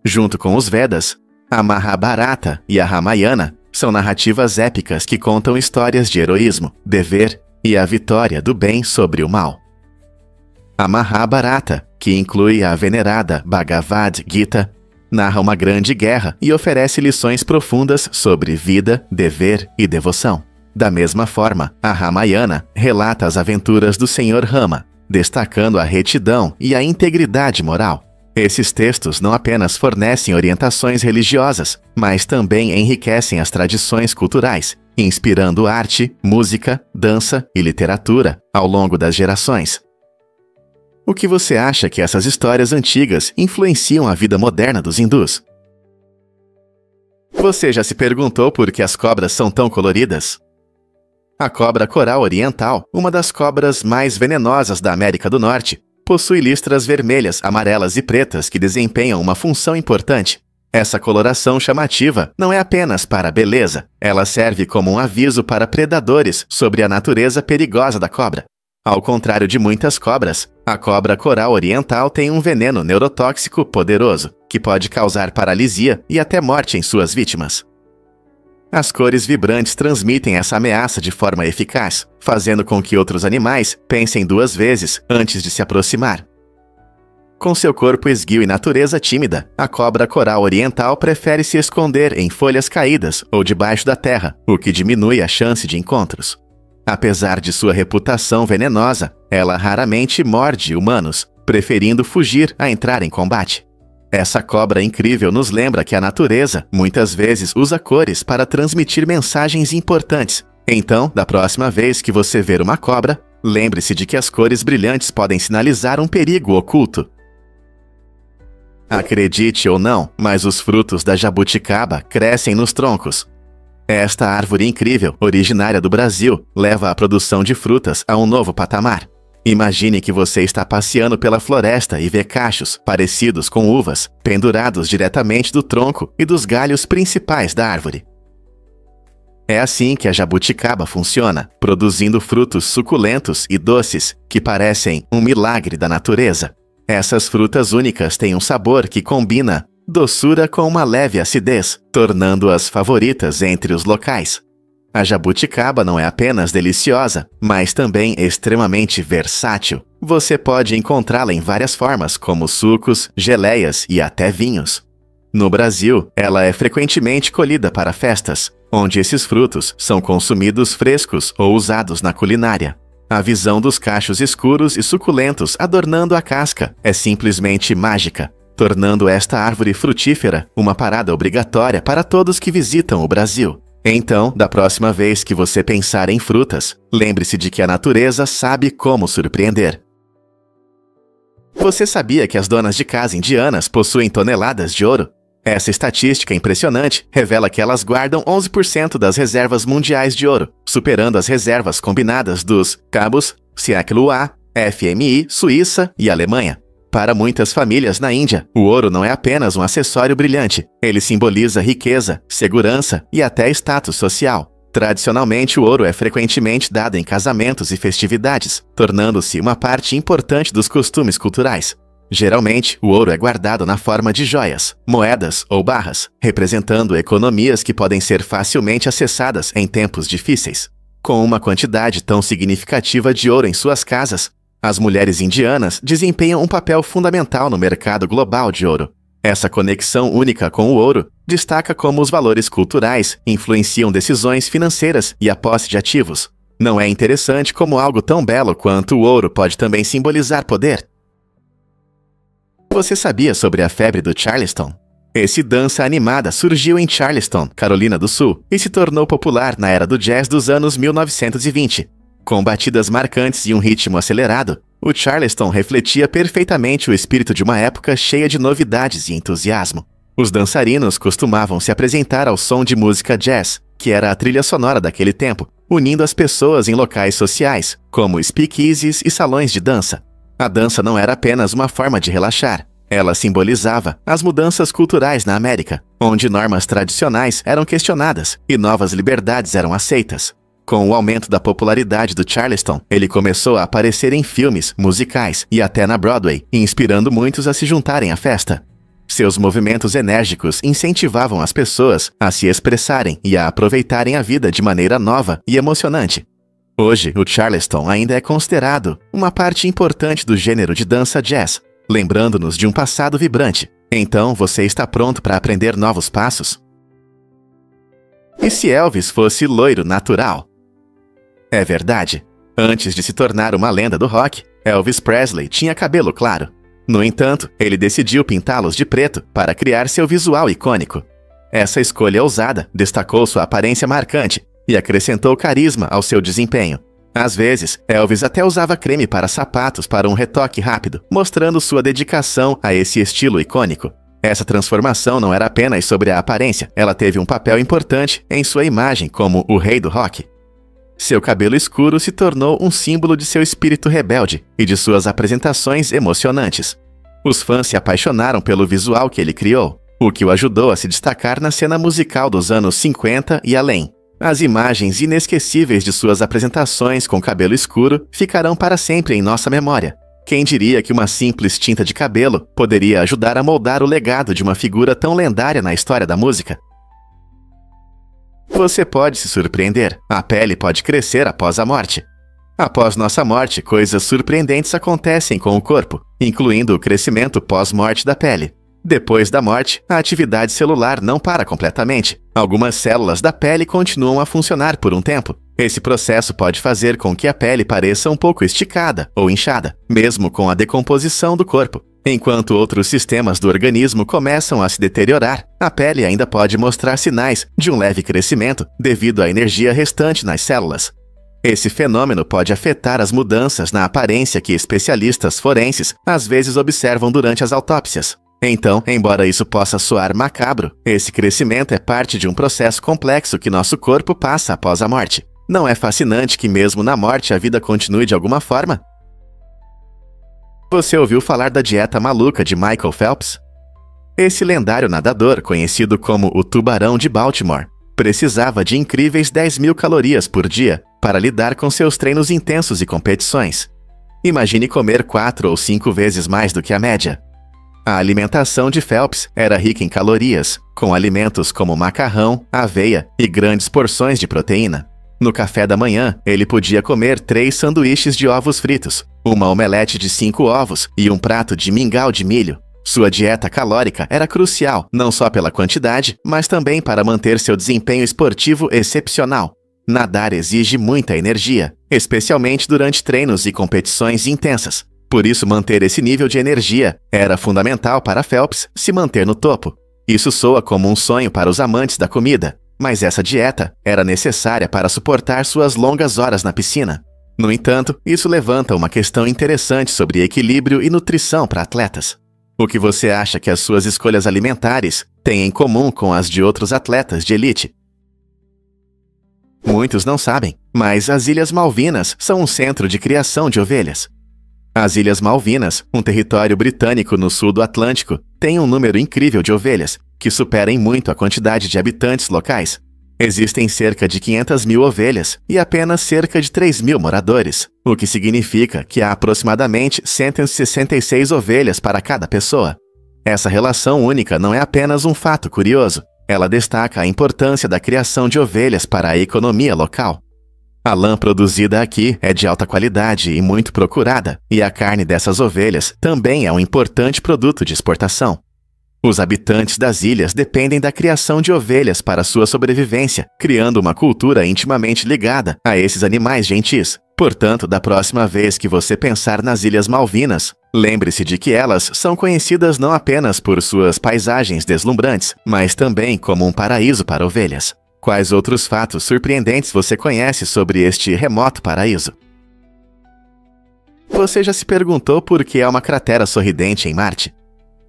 Speaker 1: Junto com os Vedas, a Mahabharata e a Ramayana são narrativas épicas que contam histórias de heroísmo, dever e a vitória do bem sobre o mal. A Mahabharata, que inclui a venerada Bhagavad Gita, narra uma grande guerra e oferece lições profundas sobre vida, dever e devoção. Da mesma forma, a Ramayana relata as aventuras do Senhor Rama, destacando a retidão e a integridade moral. Esses textos não apenas fornecem orientações religiosas, mas também enriquecem as tradições culturais, inspirando arte, música, dança e literatura ao longo das gerações. O que você acha que essas histórias antigas influenciam a vida moderna dos hindus? Você já se perguntou por que as cobras são tão coloridas? A cobra coral oriental, uma das cobras mais venenosas da América do Norte, possui listras vermelhas, amarelas e pretas que desempenham uma função importante. Essa coloração chamativa não é apenas para a beleza, ela serve como um aviso para predadores sobre a natureza perigosa da cobra. Ao contrário de muitas cobras, a cobra coral oriental tem um veneno neurotóxico poderoso, que pode causar paralisia e até morte em suas vítimas. As cores vibrantes transmitem essa ameaça de forma eficaz, fazendo com que outros animais pensem duas vezes antes de se aproximar. Com seu corpo esguio e natureza tímida, a cobra coral oriental prefere se esconder em folhas caídas ou debaixo da terra, o que diminui a chance de encontros. Apesar de sua reputação venenosa, ela raramente morde humanos, preferindo fugir a entrar em combate. Essa cobra incrível nos lembra que a natureza, muitas vezes, usa cores para transmitir mensagens importantes. Então, da próxima vez que você ver uma cobra, lembre-se de que as cores brilhantes podem sinalizar um perigo oculto. Acredite ou não, mas os frutos da jabuticaba crescem nos troncos. Esta árvore incrível, originária do Brasil, leva a produção de frutas a um novo patamar. Imagine que você está passeando pela floresta e vê cachos, parecidos com uvas, pendurados diretamente do tronco e dos galhos principais da árvore. É assim que a jabuticaba funciona, produzindo frutos suculentos e doces que parecem um milagre da natureza. Essas frutas únicas têm um sabor que combina doçura com uma leve acidez, tornando-as favoritas entre os locais. A jabuticaba não é apenas deliciosa, mas também extremamente versátil. Você pode encontrá-la em várias formas, como sucos, geleias e até vinhos. No Brasil, ela é frequentemente colhida para festas, onde esses frutos são consumidos frescos ou usados na culinária. A visão dos cachos escuros e suculentos adornando a casca é simplesmente mágica, tornando esta árvore frutífera uma parada obrigatória para todos que visitam o Brasil. Então, da próxima vez que você pensar em frutas, lembre-se de que a natureza sabe como surpreender. Você sabia que as donas de casa indianas possuem toneladas de ouro? Essa estatística impressionante revela que elas guardam 11% das reservas mundiais de ouro, superando as reservas combinadas dos cabos, Siak-Lua, FMI, Suíça e Alemanha. Para muitas famílias na Índia, o ouro não é apenas um acessório brilhante. Ele simboliza riqueza, segurança e até status social. Tradicionalmente, o ouro é frequentemente dado em casamentos e festividades, tornando-se uma parte importante dos costumes culturais. Geralmente, o ouro é guardado na forma de joias, moedas ou barras, representando economias que podem ser facilmente acessadas em tempos difíceis. Com uma quantidade tão significativa de ouro em suas casas, as mulheres indianas desempenham um papel fundamental no mercado global de ouro. Essa conexão única com o ouro destaca como os valores culturais influenciam decisões financeiras e a posse de ativos. Não é interessante como algo tão belo quanto o ouro pode também simbolizar poder? Você sabia sobre a febre do Charleston? Esse dança animada surgiu em Charleston, Carolina do Sul, e se tornou popular na era do jazz dos anos 1920. Com batidas marcantes e um ritmo acelerado, o Charleston refletia perfeitamente o espírito de uma época cheia de novidades e entusiasmo. Os dançarinos costumavam se apresentar ao som de música jazz, que era a trilha sonora daquele tempo, unindo as pessoas em locais sociais, como speakeasies e salões de dança. A dança não era apenas uma forma de relaxar. Ela simbolizava as mudanças culturais na América, onde normas tradicionais eram questionadas e novas liberdades eram aceitas. Com o aumento da popularidade do Charleston, ele começou a aparecer em filmes, musicais e até na Broadway, inspirando muitos a se juntarem à festa. Seus movimentos enérgicos incentivavam as pessoas a se expressarem e a aproveitarem a vida de maneira nova e emocionante. Hoje, o Charleston ainda é considerado uma parte importante do gênero de dança jazz, lembrando-nos de um passado vibrante. Então, você está pronto para aprender novos passos? E se Elvis fosse loiro natural? É verdade. Antes de se tornar uma lenda do rock, Elvis Presley tinha cabelo claro. No entanto, ele decidiu pintá-los de preto para criar seu visual icônico. Essa escolha ousada destacou sua aparência marcante e acrescentou carisma ao seu desempenho. Às vezes, Elvis até usava creme para sapatos para um retoque rápido, mostrando sua dedicação a esse estilo icônico. Essa transformação não era apenas sobre a aparência, ela teve um papel importante em sua imagem como o rei do rock. Seu cabelo escuro se tornou um símbolo de seu espírito rebelde e de suas apresentações emocionantes. Os fãs se apaixonaram pelo visual que ele criou, o que o ajudou a se destacar na cena musical dos anos 50 e além. As imagens inesquecíveis de suas apresentações com cabelo escuro ficarão para sempre em nossa memória. Quem diria que uma simples tinta de cabelo poderia ajudar a moldar o legado de uma figura tão lendária na história da música? Você pode se surpreender. A pele pode crescer após a morte. Após nossa morte, coisas surpreendentes acontecem com o corpo, incluindo o crescimento pós-morte da pele. Depois da morte, a atividade celular não para completamente. Algumas células da pele continuam a funcionar por um tempo. Esse processo pode fazer com que a pele pareça um pouco esticada ou inchada, mesmo com a decomposição do corpo. Enquanto outros sistemas do organismo começam a se deteriorar, a pele ainda pode mostrar sinais de um leve crescimento devido à energia restante nas células. Esse fenômeno pode afetar as mudanças na aparência que especialistas forenses às vezes observam durante as autópsias. Então, embora isso possa soar macabro, esse crescimento é parte de um processo complexo que nosso corpo passa após a morte. Não é fascinante que mesmo na morte a vida continue de alguma forma? Você ouviu falar da dieta maluca de Michael Phelps? Esse lendário nadador, conhecido como o Tubarão de Baltimore, precisava de incríveis 10.000 calorias por dia para lidar com seus treinos intensos e competições. Imagine comer 4 ou 5 vezes mais do que a média. A alimentação de Phelps era rica em calorias, com alimentos como macarrão, aveia e grandes porções de proteína. No café da manhã, ele podia comer 3 sanduíches de ovos fritos, uma omelete de 5 ovos e um prato de mingau de milho. Sua dieta calórica era crucial, não só pela quantidade, mas também para manter seu desempenho esportivo excepcional. Nadar exige muita energia, especialmente durante treinos e competições intensas. Por isso, manter esse nível de energia era fundamental para Phelps se manter no topo. Isso soa como um sonho para os amantes da comida, mas essa dieta era necessária para suportar suas longas horas na piscina. No entanto, isso levanta uma questão interessante sobre equilíbrio e nutrição para atletas. O que você acha que as suas escolhas alimentares têm em comum com as de outros atletas de elite? Muitos não sabem, mas as Ilhas Malvinas são um centro de criação de ovelhas. As Ilhas Malvinas, um território britânico no sul do Atlântico, tem um número incrível de ovelhas, que supera em muito a quantidade de habitantes locais. Existem cerca de 500.000 ovelhas e apenas cerca de 3.000 moradores, o que significa que há aproximadamente 166 ovelhas para cada pessoa. Essa relação única não é apenas um fato curioso, ela destaca a importância da criação de ovelhas para a economia local. A lã produzida aqui é de alta qualidade e muito procurada, e a carne dessas ovelhas também é um importante produto de exportação. Os habitantes das ilhas dependem da criação de ovelhas para sua sobrevivência, criando uma cultura intimamente ligada a esses animais gentis. Portanto, da próxima vez que você pensar nas Ilhas Malvinas, lembre-se de que elas são conhecidas não apenas por suas paisagens deslumbrantes, mas também como um paraíso para ovelhas. Quais outros fatos surpreendentes você conhece sobre este remoto paraíso? Você já se perguntou por que há uma cratera sorridente em Marte?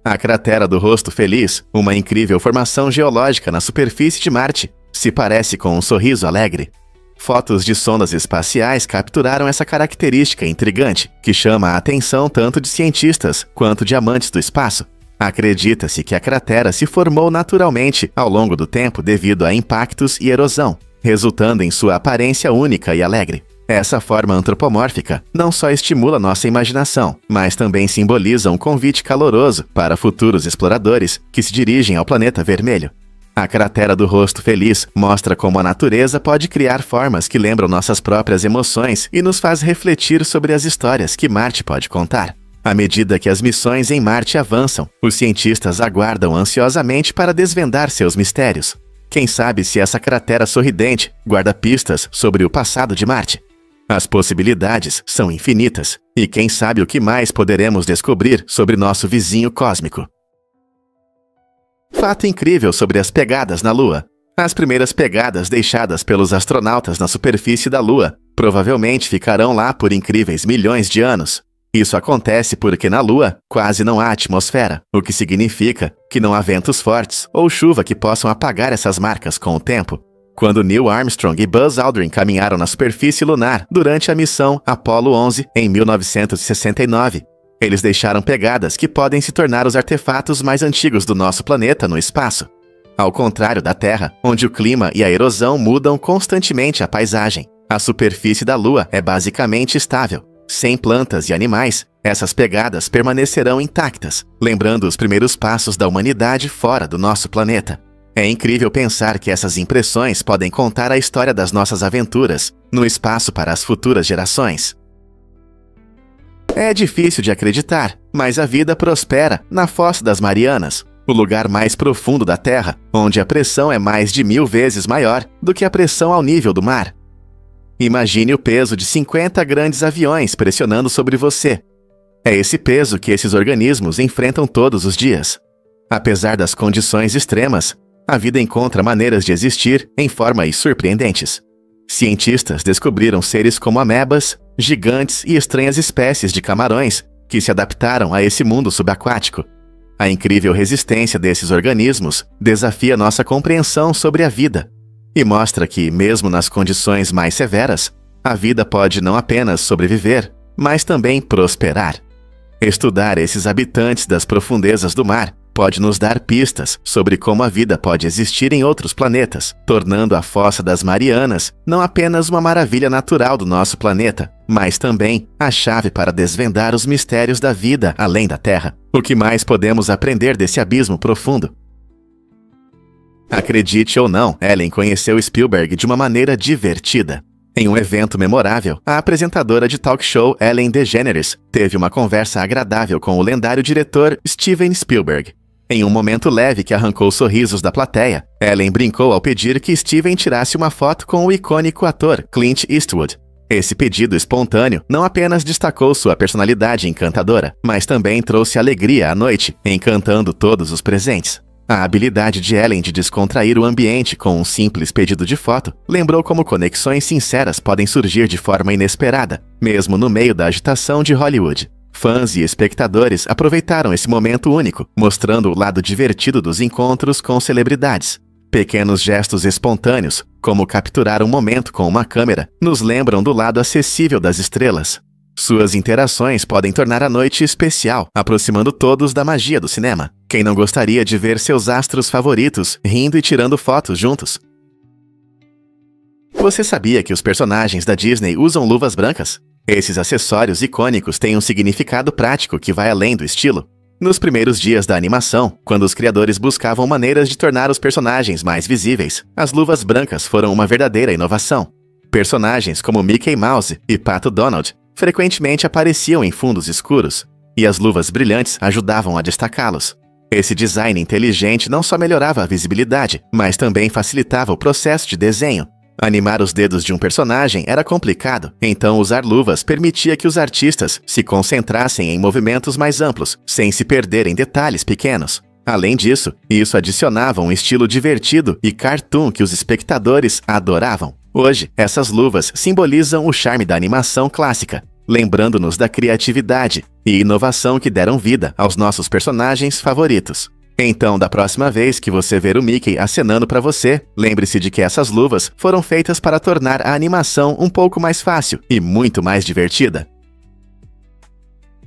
Speaker 1: A cratera do rosto feliz, uma incrível formação geológica na superfície de Marte, se parece com um sorriso alegre. Fotos de sondas espaciais capturaram essa característica intrigante, que chama a atenção tanto de cientistas quanto de amantes do espaço. Acredita-se que a cratera se formou naturalmente ao longo do tempo devido a impactos e erosão, resultando em sua aparência única e alegre. Essa forma antropomórfica não só estimula nossa imaginação, mas também simboliza um convite caloroso para futuros exploradores que se dirigem ao planeta vermelho. A cratera do rosto feliz mostra como a natureza pode criar formas que lembram nossas próprias emoções e nos faz refletir sobre as histórias que Marte pode contar. À medida que as missões em Marte avançam, os cientistas aguardam ansiosamente para desvendar seus mistérios. Quem sabe se essa cratera sorridente guarda pistas sobre o passado de Marte? As possibilidades são infinitas, e quem sabe o que mais poderemos descobrir sobre nosso vizinho cósmico. Fato incrível sobre as pegadas na Lua. As primeiras pegadas deixadas pelos astronautas na superfície da Lua provavelmente ficarão lá por incríveis milhões de anos. Isso acontece porque na Lua quase não há atmosfera, o que significa que não há ventos fortes ou chuva que possam apagar essas marcas com o tempo. Quando Neil Armstrong e Buzz Aldrin caminharam na superfície lunar durante a missão Apollo 11 em 1969, eles deixaram pegadas que podem se tornar os artefatos mais antigos do nosso planeta no espaço. Ao contrário da Terra, onde o clima e a erosão mudam constantemente a paisagem, a superfície da Lua é basicamente estável. Sem plantas e animais, essas pegadas permanecerão intactas, lembrando os primeiros passos da humanidade fora do nosso planeta. É incrível pensar que essas impressões podem contar a história das nossas aventuras no espaço para as futuras gerações. É difícil de acreditar, mas a vida prospera na Fossa das Marianas, o lugar mais profundo da Terra, onde a pressão é mais de 1000 vezes maior do que a pressão ao nível do mar. Imagine o peso de 50 grandes aviões pressionando sobre você. É esse peso que esses organismos enfrentam todos os dias. Apesar das condições extremas, a vida encontra maneiras de existir em formas surpreendentes. Cientistas descobriram seres como amebas, gigantes e estranhas espécies de camarões que se adaptaram a esse mundo subaquático. A incrível resistência desses organismos desafia nossa compreensão sobre a vida e mostra que, mesmo nas condições mais severas, a vida pode não apenas sobreviver, mas também prosperar. Estudar esses habitantes das profundezas do mar pode nos dar pistas sobre como a vida pode existir em outros planetas, tornando a Fossa das Marianas não apenas uma maravilha natural do nosso planeta, mas também a chave para desvendar os mistérios da vida além da Terra. O que mais podemos aprender desse abismo profundo? Acredite ou não, Ellen conheceu Spielberg de uma maneira divertida. Em um evento memorável, a apresentadora de talk show Ellen DeGeneres teve uma conversa agradável com o lendário diretor Steven Spielberg. Em um momento leve que arrancou sorrisos da plateia, Ellen brincou ao pedir que Steven tirasse uma foto com o icônico ator Clint Eastwood. Esse pedido espontâneo não apenas destacou sua personalidade encantadora, mas também trouxe alegria à noite, encantando todos os presentes. A habilidade de Ellen de descontrair o ambiente com um simples pedido de foto lembrou como conexões sinceras podem surgir de forma inesperada, mesmo no meio da agitação de Hollywood. Fãs e espectadores aproveitaram esse momento único, mostrando o lado divertido dos encontros com celebridades. Pequenos gestos espontâneos, como capturar um momento com uma câmera, nos lembram do lado acessível das estrelas. Suas interações podem tornar a noite especial, aproximando todos da magia do cinema. Quem não gostaria de ver seus astros favoritos rindo e tirando fotos juntos? Você sabia que os personagens da Disney usam luvas brancas? Esses acessórios icônicos têm um significado prático que vai além do estilo. Nos primeiros dias da animação, quando os criadores buscavam maneiras de tornar os personagens mais visíveis, as luvas brancas foram uma verdadeira inovação. Personagens como Mickey Mouse e Pato Donald frequentemente apareciam em fundos escuros, e as luvas brilhantes ajudavam a destacá-los. Esse design inteligente não só melhorava a visibilidade, mas também facilitava o processo de desenho. Animar os dedos de um personagem era complicado, então usar luvas permitia que os artistas se concentrassem em movimentos mais amplos, sem se perder em detalhes pequenos. Além disso, isso adicionava um estilo divertido e cartoon que os espectadores adoravam. Hoje, essas luvas simbolizam o charme da animação clássica, lembrando-nos da criatividade e inovação que deram vida aos nossos personagens favoritos. Então, da próxima vez que você ver o Mickey acenando para você, lembre-se de que essas luvas foram feitas para tornar a animação um pouco mais fácil e muito mais divertida.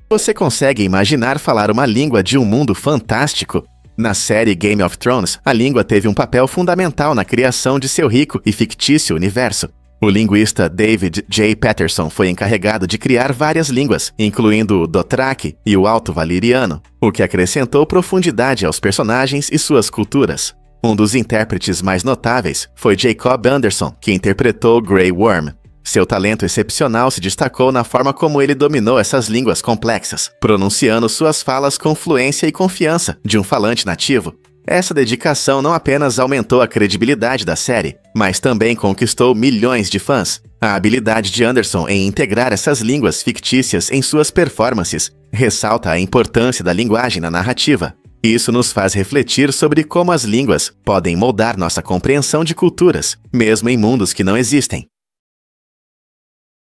Speaker 1: Você consegue imaginar falar uma língua de um mundo fantástico? Na série Game of Thrones, a língua teve um papel fundamental na criação de seu rico e fictício universo. O linguista David J. Patterson foi encarregado de criar várias línguas, incluindo o Dothraki e o Alto Valyriano, o que acrescentou profundidade aos personagens e suas culturas. Um dos intérpretes mais notáveis foi Jacob Anderson, que interpretou Grey Worm. Seu talento excepcional se destacou na forma como ele dominou essas línguas complexas, pronunciando suas falas com fluência e confiança de um falante nativo. Essa dedicação não apenas aumentou a credibilidade da série, mas também conquistou milhões de fãs. A habilidade de Anderson em integrar essas línguas fictícias em suas performances ressalta a importância da linguagem na narrativa. Isso nos faz refletir sobre como as línguas podem moldar nossa compreensão de culturas, mesmo em mundos que não existem.